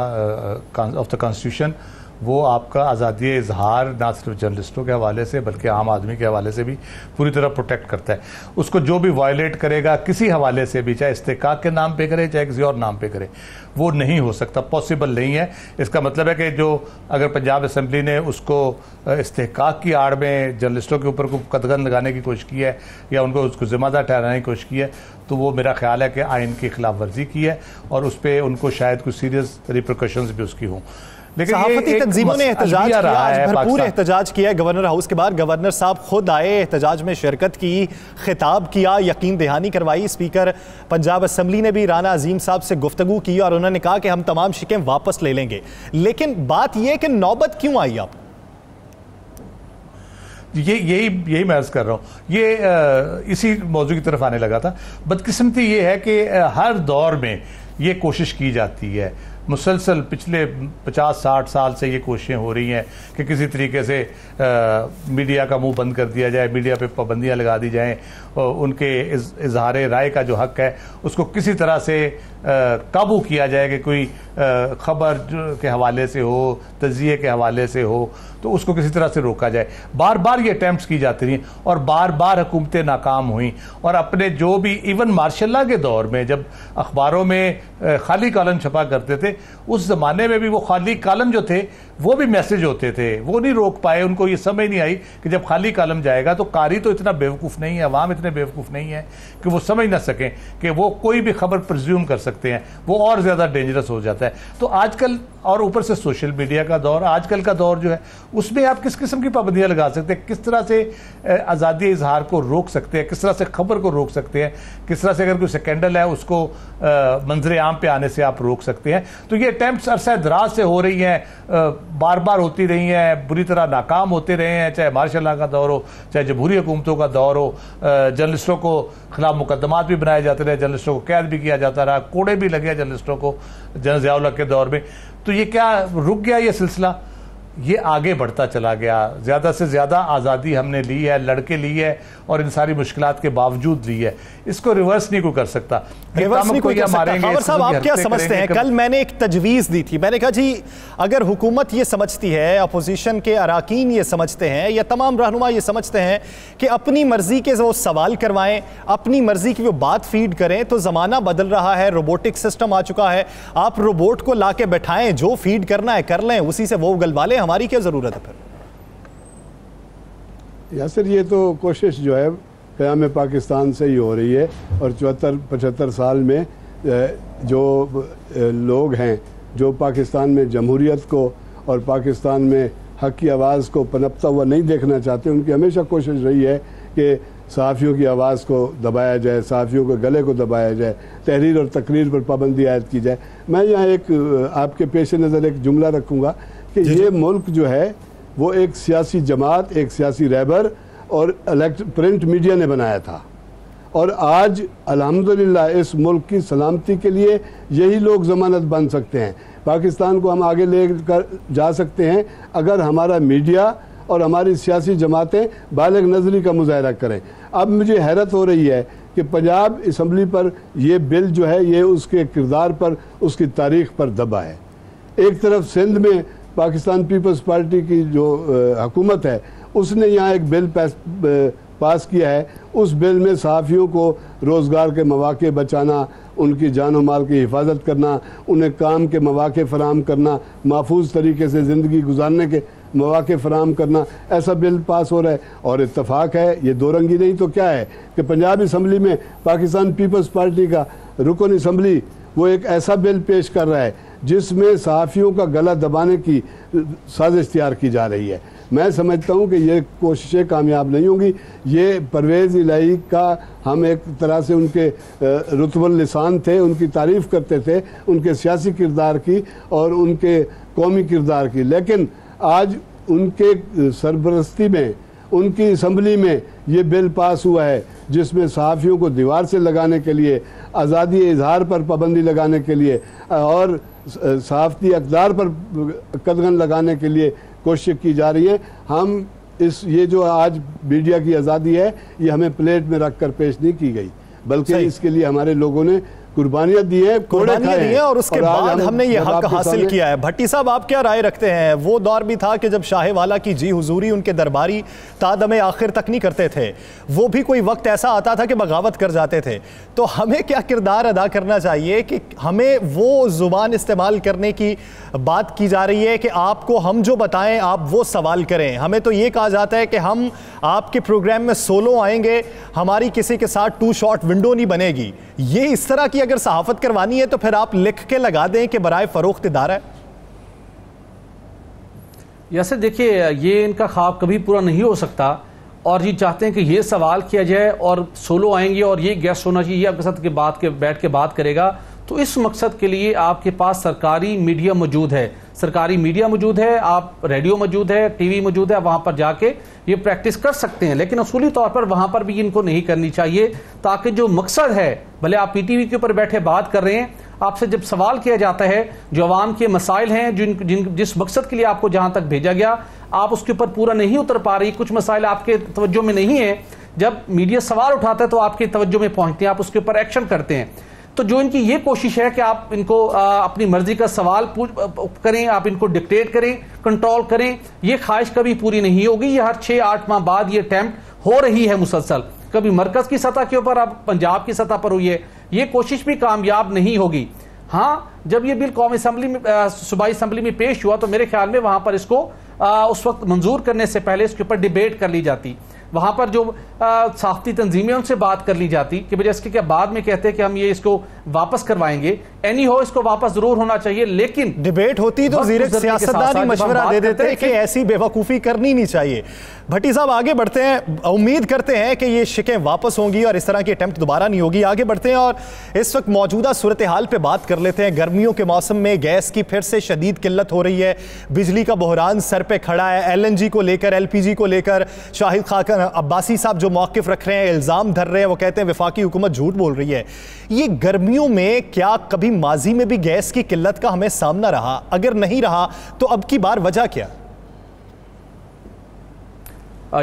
ऑफ द कॉन्स्टिट्यूशन, वो आपका आज़ादी इजहार ना सिर्फ जर्नलिस्टों के हवाले से बल्कि आम आदमी के हवाले से भी पूरी तरह प्रोटेक्ट करता है। उसको जो भी वायलेट करेगा किसी हवाले से भी, चाहे इस्तेहकाक के नाम पे करे चाहे किसी और नाम पे करे, वो नहीं हो सकता, पॉसिबल नहीं है। इसका मतलब है कि जो अगर पंजाब असम्बली ने उसको इस्तेहकाक की आड़ में जर्नलिस्टों के ऊपर को कदगन लगाने की कोशिश की है या उनको उसको ज़िम्मेदार ठहराने की कोशिश की है, तो वो मेरा ख्याल है कि आइन की खिलाफ वर्जी की है और उस पर उनको शायद कुछ सीरियस रिप्रिकॉशंस भी उसकी हों। लेकिन सहाफती तंजीमों ने एहतजाज किया, आज भरपूर एहतजाज किया है गवर्नर हाउस के बाहर। गवर्नर साहब खुद आए, एहतजाज में शिरकत की, खिताब किया, यकीन दहानी करवाई। स्पीकर पंजाब असम्बली ने भी राना अजीम साहब से गुफ्तगू की और उन्होंने कहा कि हम तमाम शिकें वापस ले लेंगे। लेकिन बात यह कि नौबत क्यों आई? आप यही मैं अर्ज कर रहा हूँ, ये इसी मौजू की तरफ आने लगा था। बदकिस्मती ये है कि हर दौर में ये कोशिश की जाती है, मुसलसल पिछले 50-60 साल से ये कोशिशें हो रही हैं कि किसी तरीके से मीडिया का मुंह बंद कर दिया जाए, मीडिया पे पाबंदियां लगा दी जाएं, उनके इजहार राय का जो हक है उसको किसी तरह से काबू किया जाए कि कोई ख़बर के हवाले से हो, तज़िये के हवाले से हो, तो उसको किसी तरह से रोका जाए। बार बार ये अटैम्प्ट्स की जाती रहीं और बार बार हुकूमतें नाकाम हुई। और अपने जो भी इवन मार्शल लॉ के दौर में जब अखबारों में खाली कॉलम छपा करते थे, उस ज़माने में भी वो खाली कॉलम जो थे वो भी मैसेज होते थे, वो नहीं रोक पाए। उनको ये समझ नहीं आई कि जब खाली कॉलम जाएगा तो कारी तो इतना बेवकूफ़ नहीं है, अवाम इतने बेवकूफ़ नहीं है कि वो समझ ना सकें कि वो कोई भी खबर प्रिज्यूम कर सकते हैं, वो और ज़्यादा डेंजरस हो जाता है। तो आजकल, और ऊपर से सोशल मीडिया का दौर, आजकल का दौर जो है उसमें आप किस किस्म की पाबंदियां लगा सकते हैं, किस तरह से आज़ादी इजहार को रोक सकते हैं, किस तरह से खबर को रोक सकते हैं, किस तरह से अगर कोई स्कैंडल है उसको मंजर आम पे आने से आप रोक सकते हैं। तो ये अटैम्प्ट्स अरसा दराज से हो रही हैं, बार बार होती रही हैं, बुरी तरह नाकाम होते रहे हैं, चाहे मार्शल लॉ का दौर हो, चाहे जमहूरी हुकूमतों का दौर हो। जर्नलिस्टों को खिलाफ मुकदमात भी बनाए जाते रहे, जर्नलिस्टों को कैद भी किया जाता रहा, कोड़े भी लगे जर्नलिस्टों को जनरल ज़ियाउल हक के दौर में। तो ये क्या रुक गया ये सिलसिला? ये आगे बढ़ता चला गया। ज़्यादा से ज़्यादा आज़ादी हमने ली है, लड़के ली है और इन सारी मुश्किलात के बावजूद ली है। इसको रिवर्स नहीं कोई कर सकता। रिवर्स नहीं कोई कर सकता। खबर साहब, आप क्या समझते हैं? कल मैंने एक तजवीज़ दी थी, मैंने कहा जी अगर हुकूमत ये समझती है, अपोजिशन के अराकीन ये समझते हैं या तमाम रहनुमा ये समझते हैं कि अपनी मर्जी के वो सवाल करवाएं, अपनी मर्जी की वो बात फीड करें, तो ज़माना बदल रहा है, रोबोटिक सिस्टम आ चुका है, आप रोबोट को ला के बैठाएं, जो फीड करना है कर लें, उसी से वो उगलवा लें, हमारी क्या जरूरत है फिर? यासिर, ये तो कोशिश जो है क़याम पाकिस्तान से ही हो रही है और 74-75 साल में जो लोग हैं जो पाकिस्तान में जमहूरियत को और पाकिस्तान में हक की आवाज़ को पनपता हुआ नहीं देखना चाहते, उनकी हमेशा कोशिश रही है कि सहाफ़ियों की आवाज़ को दबाया जाए, सहाफ़ियों के गले को दबाया जाए, तहरीर और तकरीर पर पाबंदी आयद की जाए। मैं यहाँ एक आपके पेश नज़र एक जुमला रखूँगा कि ये मुल्क जो है वो एक सियासी जमात, एक सियासी रहबर और प्रिंट मीडिया ने बनाया था, और आज अल्हम्दुलिल्लाह इस मुल्क की सलामती के लिए यही लोग ज़मानत बन सकते हैं। पाकिस्तान को हम आगे ले कर जा सकते हैं अगर हमारा मीडिया और हमारी सियासी जमातें बालिग नज़री का मुजाहरा करें। अब मुझे हैरत हो रही है कि पंजाब असम्बली पर यह बिल जो है ये उसके किरदार पर, उसकी तारीख पर दबा है। एक तरफ सिंध में पाकिस्तान पीपल्स पार्टी की जो हुकूमत है उसने यहाँ एक बिल पास किया है। उस बिल में सहाफ़ियों को रोज़गार के मौक़े बचाना, उनकी जान और माल की हिफाजत करना, उन्हें काम के मौक़े फ़राहम करना, महफूज तरीके से ज़िंदगी गुजारने के मौक़े फ़राहम करना, ऐसा बिल पास हो रहा है। और इत्तफ़ाक़ है, ये दो रंगी नहीं तो क्या है कि पंजाब असम्बली में पाकिस्तान पीपल्स पार्टी का रुकन असम्बली वो एक ऐसा बिल पेश कर रहा है जिसमें सहाफ़ियों का गला दबाने की साजिश तैयार की जा रही है। मैं समझता हूँ कि ये कोशिशें कामयाब नहीं होंगी। ये परवेज़ इलाही का हम एक तरह से उनके रुतबुल लिसान थे, उनकी तारीफ़ करते थे, उनके सियासी किरदार की और उनके कौमी किरदार की, लेकिन आज उनके सरबरस्ती में उनकी असम्बली में ये बिल पास हुआ है जिसमें सहाफ़ियों को दीवार से लगाने के लिए, आज़ादी इजहार पर पाबंदी लगाने के लिए और सहाफ़ती अक़दार पर कदगन लगाने के लिए कोशिश की जा रही है। हम ये जो आज मीडिया की आज़ादी है ये हमें प्लेट में रख कर पेश नहीं की गई, बल्कि इसके लिए हमारे लोगों ने कुर्बानियां दी है, कुर्बानियां दी है और उसके बाद हमने ये हक हासिल किया है। भट्टी साहब, आप क्या राय रखते हैं? वो दौर भी था कि जब शाह वाला की जी हुजूरी उनके दरबारी तादमे आखिर तक नहीं करते थे, वो भी कोई वक्त ऐसा आता था कि बगावत कर जाते थे। तो हमें क्या किरदार अदा करना चाहिए कि हमें वो जुबान इस्तेमाल करने की बात की जा रही है कि आपको हम जो बताएं आप वो सवाल करें। हमें तो ये कहा जाता है कि हम आपके प्रोग्राम में सोलो आएंगे, हमारी किसी के साथ टू शॉट विंडो नहीं बनेगी। ये इस तरह की अगर सहाफत करवानी है तो फिर आप लिख के लगा दें कि बराए फरोख्त इदारा है। जैसे देखिए, ये इनका ख्वाब कभी पूरा नहीं हो सकता और ये चाहते हैं कि ये सवाल किया जाए और सोलो आएंगे और ये गेस्ट होना चाहिए, आपके साथ बैठ के बात करेगा। तो इस मकसद के लिए आपके पास सरकारी मीडिया मौजूद है, सरकारी मीडिया मौजूद है, आप रेडियो मौजूद है, टीवी मौजूद है, वहां पर जाके ये प्रैक्टिस कर सकते हैं। लेकिन असूली तौर पर वहां पर भी इनको नहीं करनी चाहिए, ताकि जो मकसद है, भले आप पीटीवी के ऊपर बैठे बात कर रहे हैं, आपसे जब सवाल किया जाता है जो अवाम के मसाइल हैं, जिस मकसद के लिए आपको जहां तक भेजा गया, आप उसके ऊपर पूरा नहीं उतर पा रही, कुछ मसाइल आपके तवज्जो में नहीं है, जब मीडिया सवाल उठाता है तो आपके तवज्जो में पहुंचते हैं, आप उसके ऊपर एक्शन करते हैं। तो जो इनकी ये कोशिश है कि आप इनको अपनी मर्जी का सवाल करें, आप इनको डिक्टेट करें, कंट्रोल करें, ये ख्वाहिश कभी पूरी नहीं होगी। ये हर 6-8 माह बाद ये अटेम्प्ट हो रही है मुसलसल, कभी मरकज की सतह के ऊपर, अब पंजाब की सतह पर हुई है। ये कोशिश भी कामयाब नहीं होगी। हाँ, जब ये बिल कौमी असम्बली में, सूबाई असम्बली में पेश हुआ तो मेरे ख्याल में वहां पर इसको उस वक्त मंजूर करने से पहले इसके ऊपर डिबेट कर ली जाती, वहां पर जो सहाफ़ती तंजीमें उनसे बात कर ली जाती कि वजह इसके क्या बाद में कहते हैं कि हम ये इसको वापस करवाएंगे। एनी हो, इसको वापस जरूर होना चाहिए, लेकिन डिबेट होती तो सियासतदान मशवरा दे देते कि ऐसी बेवकूफ़ी करनी नहीं चाहिए। भट्टी साहब, आगे बढ़ते हैं। उम्मीद करते हैं कि ये शिकें वापस होंगी और इस तरह की अटेम्प्ट दोबारा नहीं होगी। आगे बढ़ते हैं और इस वक्त मौजूदा सूरत हाल पे बात कर लेते हैं। गर्मियों के मौसम में गैस की फिर से शदीद किल्लत हो रही है, बिजली का बहरान सर पे खड़ा है। LNG को लेकर, LPG को लेकर शाहिद खाकन अब्बासी साहब जो मौक़िफ़ रख रहे हैं, इल्ज़ाम धर रहे हैं, वो कहते हैं वफाकी हुकूमत झूठ बोल रही है। ये गर्मियों में क्या कभी माजी में भी गैस की किल्लत का हमें सामना रहा? अगर नहीं रहा तो अब की बार वजह क्या?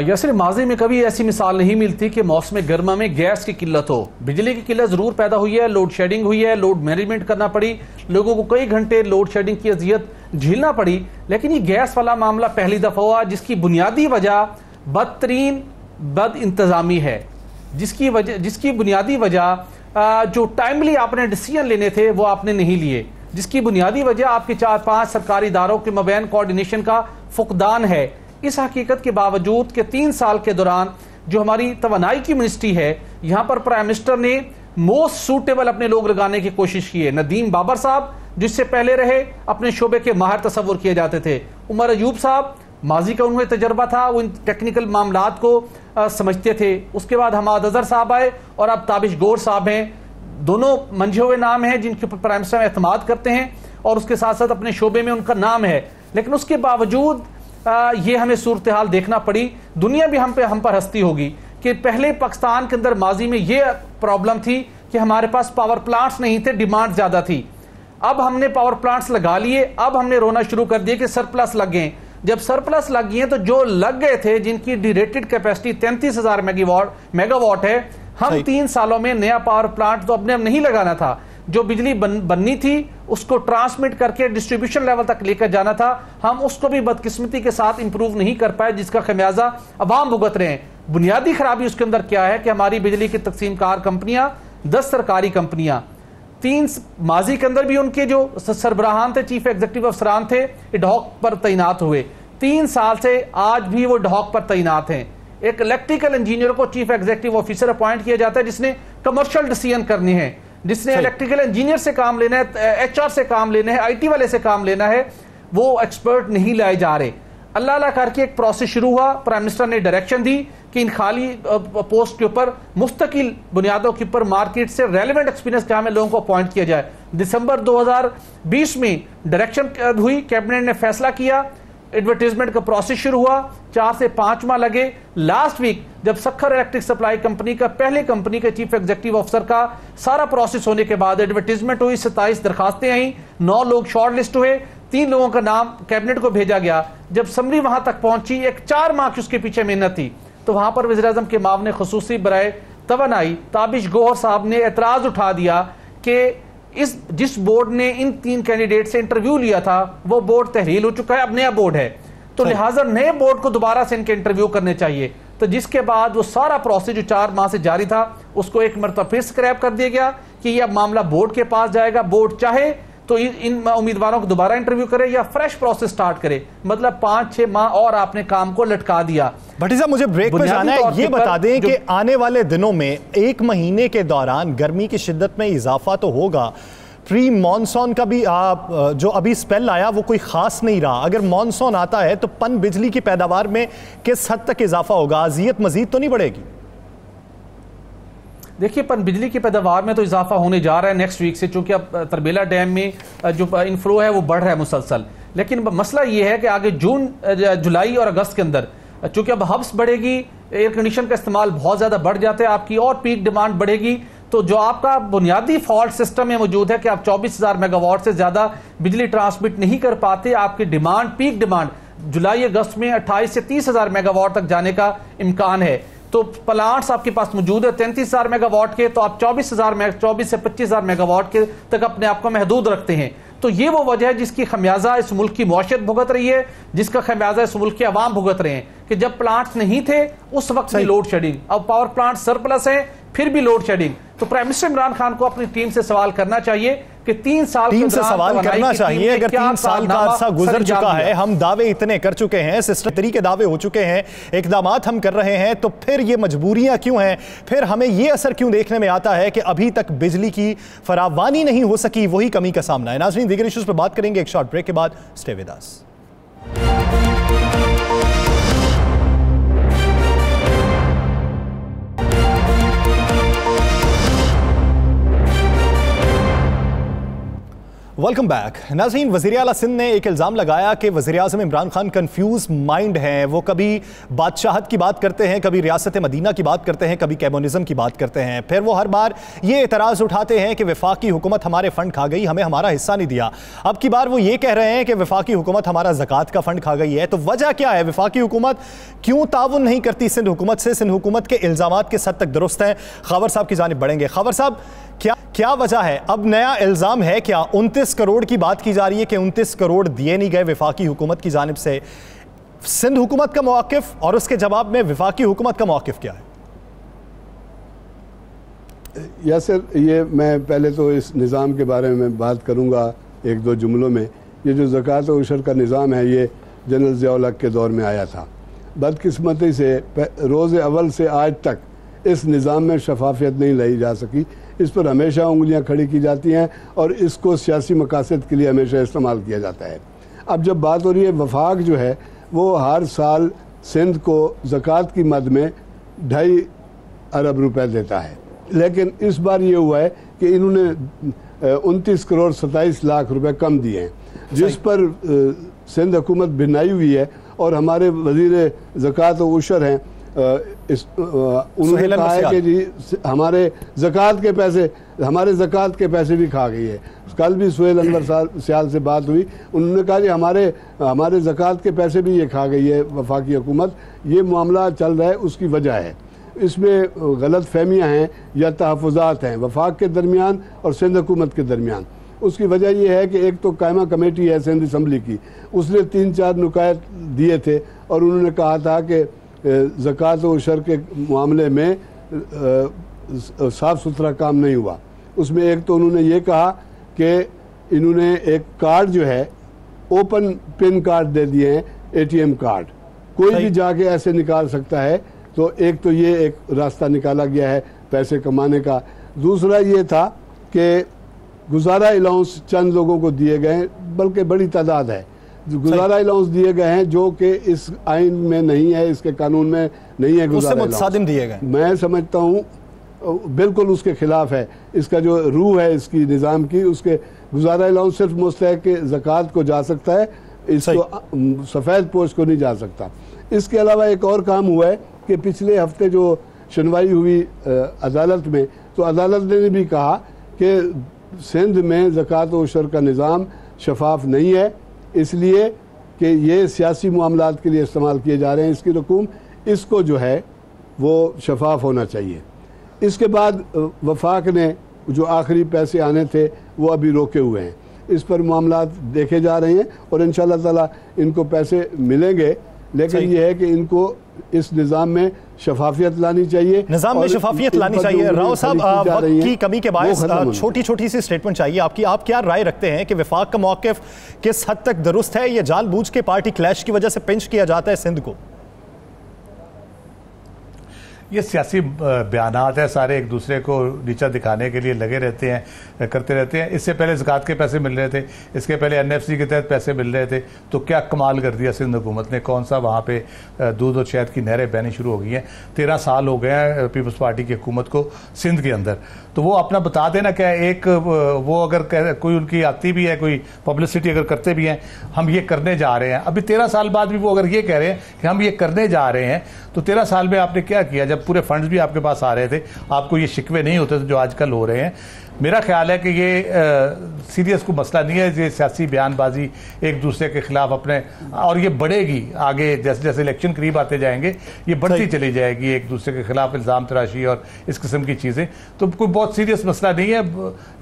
या सिर्फ माजी में कभी ऐसी मिसाल नहीं मिलती कि मौसम गर्मा में गैस की किल्लत हो। बिजली की किल्लत जरूर पैदा हुई है, लोड शेडिंग हुई है, लोड मैनेजमेंट करना पड़ी, लोगों को कई घंटे लोड शेडिंग की अजियत झेलना पड़ी। लेकिन ये गैस वाला मामला पहली दफा हुआ जिसकी बुनियादी वजह बदतरीन बद इंतजामी है, जिसकी बुनियादी वजह जो टाइमली आपने डिसीजन लेने थे वो आपने नहीं लिए, जिसकी बुनियादी वजह आपके 4-5 सरकारी इदारों के मबैन कोऑर्डिनेशन का फुकदान है। इस हकीकत के बावजूद कि 3 साल के दौरान जो हमारी तवानाई की मिनिस्ट्री है, यहाँ पर प्राइम मिनिस्टर ने मोस्ट सूटेबल अपने लोग लगाने की कोशिश की है। नदीम बाबर साहब जिससे पहले रहे, अपने शोबे के माहिर तस्वुर किए जाते थे। उमर अयूब साहब, माजी का उन्हें तजर्बा था, वो इन टेक्निकल मामलात को समझते थे। उसके बाद हमाद अजहर साहब आए और अब ताबिश गौर साहब हैं। दोनों मंझे हुए नाम हैं जिनके ऊपर प्राइम मिनिस्टर एतमाद करते हैं और उसके साथ साथ अपने शोबे में उनका नाम है। लेकिन उसके बावजूद ये हमें सूरत हाल देखना पड़ी। दुनिया भी हम पर हंसती होगी कि पहले पाकिस्तान के अंदर माजी में ये प्रॉब्लम थी कि हमारे पास पावर प्लांट्स नहीं थे, डिमांड ज्यादा थी। अब हमने पावर प्लांट्स लगा लिए, अब हमने रोना शुरू कर दिया कि सरप्लस लग गए। जब सरप्लस लग गए तो जो लग गए थे, जिनकी डिरेटेड कैपेसिटी 33,000 मेगावाट है, हम 3 सालों में नया पावर प्लांट तो अपने नहीं लगाना था। जो बिजली बननी थी उसको ट्रांसमिट करके डिस्ट्रीब्यूशन लेवल तक लेकर जाना था, हम उसको भी बदकिस्मती के साथ इंप्रूव नहीं कर पाए, जिसका खमियाजा अवाम भुगत रहे हैं। बुनियादी खराबी उसके अंदर क्या है कि हमारी बिजली की तकसीम कार कंपनियां 10 सरकारी कंपनियां, 3 माजी के अंदर भी उनके जो सरबराहान थे, चीफ एग्जीक्यूटिव अफसरान थे, एडहॉक पर तैनात हुए। 3 साल से आज भी वो एडहॉक पर तैनात हैं। एक इलेक्ट्रिकल इंजीनियर को चीफ एग्जीक्यूटिव ऑफिसर अपॉइंट किया जाता है जिसने कमर्शियल डिसीजन करने हैं, जिसने इलेक्ट्रिकल इंजीनियर से काम लेना है, HR से काम लेना है, IT वाले से काम लेना है, वो एक्सपर्ट नहीं लाए जा रहे। अल्लाह अल्लाह करके एक प्रोसेस शुरू हुआ। प्राइम मिनिस्टर ने डायरेक्शन दी कि इन खाली पोस्ट के ऊपर मुस्तकिल बुनियादों के ऊपर मार्केट से रेलेवेंट एक्सपीरियंस के हमें लोगों को अपॉइंट किया जाए। दिसंबर 2020 में डायरेक्शन हुई, कैबिनेट ने फैसला किया, एडवर्टीजमेंट का प्रोसेस शुरू हुआ, 4 से 5 माह लगे। लास्ट वीक जब सखर इलेक्ट्रिक सप्लाई कंपनी का, पहले कंपनी के चीफ एग्जीक्यूटिव ऑफिसर का सारा प्रोसेस होने के बाद एडवर्टीजमेंट हुई, 27 दरखास्तें आई, 9 लोग शॉर्ट लिस्ट हुए, 3 लोगों का नाम कैबिनेट को भेजा गया। जब समरी वहां तक पहुंची, एक 4 माह की उसके पीछे मेहनत थी, तो वहां पर वज़ीर-ए-आज़म के मामले खुसूसी बराए तवानाई ताबिश गोहर साहब ने एतराज उठा दिया कि जिस बोर्ड ने इन 3 कैंडिडेट से इंटरव्यू लिया था वो बोर्ड तहरील हो चुका है, अब नया बोर्ड है, तो लिहाजा नए बोर्ड को दोबारा से इनके इंटरव्यू करने चाहिए। तो जिसके बाद वो सारा प्रोसेस जो 4 माह से जारी था उसको एक मरतबा फिर स्क्रैप कर दिया गया कि यह मामला बोर्ड के पास जाएगा, बोर्ड चाहे तो इन उम्मीदवारों को दोबारा इंटरव्यू करे या फ्रेश प्रोसेस स्टार्ट करे। मतलब 5-6 माह और आपने काम को लटका दिया। भट्टी साहब, मुझे ब्रेक पे जाना है, ये बता दें कि आने वाले दिनों में 1 महीने के दौरान गर्मी की शिद्दत में इजाफा तो होगा, प्री मॉनसून का भी जो अभी स्पेल आया वो कोई खास नहीं रहा। अगर मॉनसून आता है तो पन बिजली की पैदावार में किस हद तक इजाफा होगा? अजियत मजीद तो नहीं बढ़ेगी? देखिए, पन बिजली की पैदावार में तो इजाफा होने जा रहा है नेक्स्ट वीक से, चूंकि अब तरबेला डैम में जो इनफ्लो है वो बढ़ रहा है मुसलसल। लेकिन मसला ये है कि आगे जून, जुलाई और अगस्त के अंदर चूंकि अब हब्स बढ़ेगी, एयर कंडीशन का इस्तेमाल बहुत ज़्यादा बढ़ जाता है, आपकी और पीक डिमांड बढ़ेगी। तो जो आपका बुनियादी फॉल्ट सिस्टम में मौजूद है कि आप 24,000 मेगावाट से ज़्यादा बिजली ट्रांसमिट नहीं कर पाते, आपकी डिमांड, पीक डिमांड जुलाई अगस्त में 28 से 30,000 मेगावाट तक जाने का इम्कान है। तो प्लांट्स आपके पास मौजूद है 33,000 मेगावाट के, तो आप 24 से 25,000 मेगावाट के तक अपने आप को महदूद रखते हैं। तो ये वो वजह है जिसकी खमियाजा इस मुल्क की मौशत भुगत रही है, जिसका खमियाजा इस मुल्क के अवाम भुगत रहे हैं कि जब प्लांट्स नहीं थे उस वक्त भी लोड शेडिंग, अब पावर प्लांट सरप्लस है फिर भी लोड शेडिंग। तो प्राइम मिनिस्टर इमरान खान को अपनी टीम से सवाल करना चाहिए कि 3 साल से सवाल करना चाहिए। अगर 3 साल का अरसा गुजर चुका है, हम दावे इतने कर चुके हैं, सिस्टम तरीके दावे हो चुके हैं, इकदामात हम कर रहे हैं, तो फिर ये मजबूरियां क्यों हैं? फिर हमें ये असर क्यों देखने में आता है कि अभी तक बिजली की फरावानी नहीं हो सकी? वही कमी का सामना है। नाज़रीन, दीगर इश्यूज पर बात करेंगे एक शॉर्ट ब्रेक के बाद। Stay with us. Welcome back. नाज़रीन, वज़ीर आला सिंध ने एक इल्ज़ाम लगाया कि वज़ीर आज़म इमरान खान कंफ्यूज माइंड हैं। वो कभी बादशाहत की बात करते हैं, कभी रियासत मदीना की बात करते हैं, कभी कम्युनिज़म की बात करते हैं, फिर वो हर बार ये एतराज़ उठाते हैं कि वफाकी हुकूमत हमारे फ़ंड खा गई, हमें हमारा हिस्सा नहीं दिया। अब की बार वो ये कह रहे हैं कि वफाकी हुकूमत हमारा ज़कात का फ़ंड खा गई है। तो वजह क्या है? वफाकी हुकूमत क्यों ताउन नहीं करती सिंध हुकूमत से? सिंध हुकूमत के इल्ज़ामात किस हद तक दुरुस्त हैं? खबर साहब की जानिब बढ़ेंगे। खबर साहब, क्या वजह है? अब नया इल्ज़ाम है क्या? 29 करोड़ की बात की जा रही है कि 29 करोड़ दिए नहीं गए वफाकी हुकूमत की जानिब से। सिंध हुकूमत का मौक़िफ़ और उसके जवाब में वफाकी हुकूमत का मौक़िफ़ क्या है? यासिर, ये मैं पहले तो इस निज़ाम के बारे में बात करूँगा 1-2 जुमलों में। ये जो ज़कात और उशर का निज़ाम है, ये जनरल ज़िया-उल हक़ के दौर में आया था। बदकिस्मती से रोज़ अव्वल से आज तक इस निज़ाम में शफाफियत नहीं लाई जा सकी। इस पर हमेशा उंगलियां खड़ी की जाती हैं और इसको सियासी मकासद के लिए हमेशा इस्तेमाल किया जाता है। अब जब बात हो रही है, वफाक जो है वो हर साल सिंध को ज़कात की मद में 2.5 अरब रुपए देता है, लेकिन इस बार ये हुआ है कि इन्होंने 29 करोड़ 27 लाख रुपए कम दिए हैं, जिस पर सिंध हुकूमत भिन्नाई हुई है। और हमारे वज़ीर ज़कात और उशर हैं, उन्होंने कहा है कि जी हमारे ज़कात के पैसे भी खा गई है। कल भी सुहेल अनवर सियाल से बात हुई, उन्होंने कहा कि हमारे ज़कात के पैसे भी ये खा गई है वफाकी हुकूमत। ये मामला चल रहा है, उसकी वजह है इसमें गलत फहमियाँ हैं या तहफ़्फ़ुज़ात हैं वफाक के दरमियान और सिंध हुकूमत के दरमियान। उसकी वजह यह है कि एक तो कायमा कमेटी है सिंध असम्बली की, उसने 3-4 नुकात दिए थे और उन्होंने कहा था कि ज़कात और उशर के मामले में साफ़ सुथरा काम नहीं हुआ। उसमें एक तो उन्होंने ये कहा कि इन्होंने एक कार्ड जो है ओपन पिन कार्ड दे दिए हैं, ATM कार्ड, कोई भी जाके ऐसे निकाल सकता है। तो एक तो ये एक रास्ता निकाला गया है पैसे कमाने का। दूसरा ये था कि गुजारा अलाउंस चंद लोगों को दिए गए, बल्कि बड़ी तादाद है गुजारा अलाउंस दिए गए हैं जो कि इस आइन में नहीं है, इसके कानून में नहीं है। गुजारा मुतसादिम दिए गए, मैं समझता हूँ बिल्कुल उसके खिलाफ है। इसका जो रूह है इसकी निज़ाम की, उसके गुजारा अलाउंस सिर्फ मुस्तहक ज़कात को जा सकता है, इसको सफ़ेद पोश को नहीं जा सकता। इसके अलावा एक और काम हुआ है कि पिछले हफ्ते जो सुनवाई हुई अदालत में, तो अदालत ने भी कहा कि सिंध में ज़कात व उशर का निज़ाम शफाफ नहीं है, इसलिए कि ये सियासी मामलात के लिए इस्तेमाल किए जा रहे हैं इसकी रकूम, इसको जो है वो शफाफ होना चाहिए। इसके बाद वफाक ने जो आखिरी पैसे आने थे वो अभी रोके हुए हैं, इस पर मामलात देखे जा रहे हैं और इंशाअल्लाह ताला इनको पैसे मिलेंगे, लेकिन ये है कि इनको इस निज़ाम में शफाफियत लानी चाहिए, निज़ाम में शफाफियत लानी चाहिए। राव साहब, वक्त की कमी के बायस छोटी छोटी सी स्टेटमेंट चाहिए आपकी। आप क्या राय रखते हैं कि वफाक का मौक़िफ़ किस हद तक दुरुस्त है? ये जानबूझ के पार्टी क्लैश की वजह से पिंच किया जाता है सिंध को? ये सियासी बयानात है, सारे एक दूसरे को नीचा दिखाने के लिए लगे रहते हैं, करते रहते हैं। इससे पहले ज़कात के पैसे मिल रहे थे, इसके पहले एनएफसी के तहत पैसे मिल रहे थे, तो क्या कमाल कर दिया सिंध हुकूमत ने, कौन सा वहाँ पे दूध और शहद की नहरें बहनी शुरू हो गई हैं। 13 साल हो गए हैं पीपल्स पार्टी की हुकूमत को सिंध के अंदर, तो वो अपना बता देना क्या एक वो अगर कोई उनकी आती भी है, कोई पब्लिसिटी अगर करते भी हैं, हम ये करने जा रहे हैं, अभी 13 साल बाद भी वो अगर ये कह रहे हैं कि हम ये करने जा रहे हैं, तो 13 साल में आपने क्या किया? जब पूरे फंड्स भी आपके पास आ रहे थे, आपको ये शिकवे नहीं होते थे जो आजकल हो रहे हैं। मेरा ख्याल है कि ये सीरियस कोई मसला नहीं है, ये सियासी बयानबाजी एक दूसरे के खिलाफ अपने, और ये बढ़ेगी आगे जैसे जैसे इलेक्शन करीब आते जाएंगे, ये बढ़ती चली जाएगी एक दूसरे के खिलाफ इल्ज़ाम तराशी और इस किस्म की चीज़ें। तो कोई बहुत सीरियस मसला नहीं है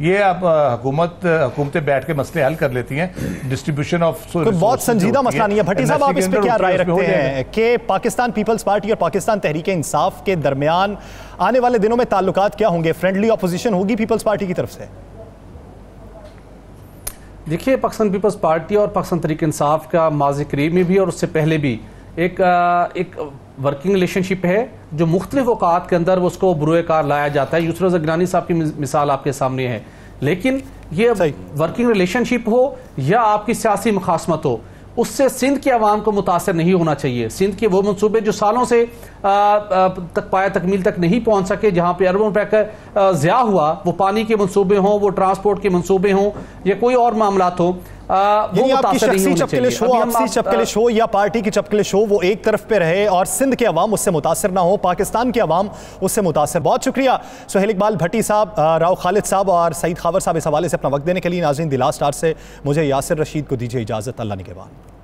ये। अब हुकूमतें बैठ के मसले हल कर लेती हैं, डिस्ट्रीब्यूशन ऑफ बहुत संजीदा मसला नहीं है। भट्टी साहब, आप इस पर क्या राय रखते हैं कि पाकिस्तान पीपल्स पार्टी और पाकिस्तान तहरीक इंसाफ के दरमियान आने वाले दिनों में ताल्लुकात क्या होंगे? फ्रेंडली अपोजिशन होगी पीपल्स पार्टी की तरफ से? देखिए, पाकिस्तान पीपल्स पार्टी और पाकिस्तान तहरीक इंसाफ का माज़ी करीब में भी और उससे पहले भी एक वर्किंग रिलेशनशिप है जो मुख्तलिफ औकात के अंदर उसको बुरोकार लाया जाता है। यूसुफ रज़ा गिलानी साहब की मिसाल आपके सामने है, लेकिन ये वर्किंग रिलेशनशिप हो या आपकी सियासी मुखासमत हो, उससे सिंध के अवाम को मुतासर नहीं होना चाहिए। सिंध के वो मनसूबे जो सालों से पाया तकमील तक नहीं पहुंच सके, जहां पे अरबों रुपए का ज़िया हुआ, वो पानी के मनसूबे हों, वो ट्रांसपोर्ट के मनसूबे हों या कोई और मामलात हो, आपकी शख्सी चपकलिश हो, आपसी चपकलिश हो या पार्टी की चपकलिश हो, वो एक तरफ पे रहे और सिंध के अवाम उससे मुतासर ना हो, पाकिस्तान के अवाम उससे मुतासर। बहुत शुक्रिया सुहेल इकबाल भट्टी साहब, राव खालिद साहब और सईद खावर साहब इस हवाले से अपना वक्त देने के लिए। नाज़रीन, द लास्ट आवर से मुझे यासिर रशीद को दीजिए इजाज़त। अल्लाह निगहबान।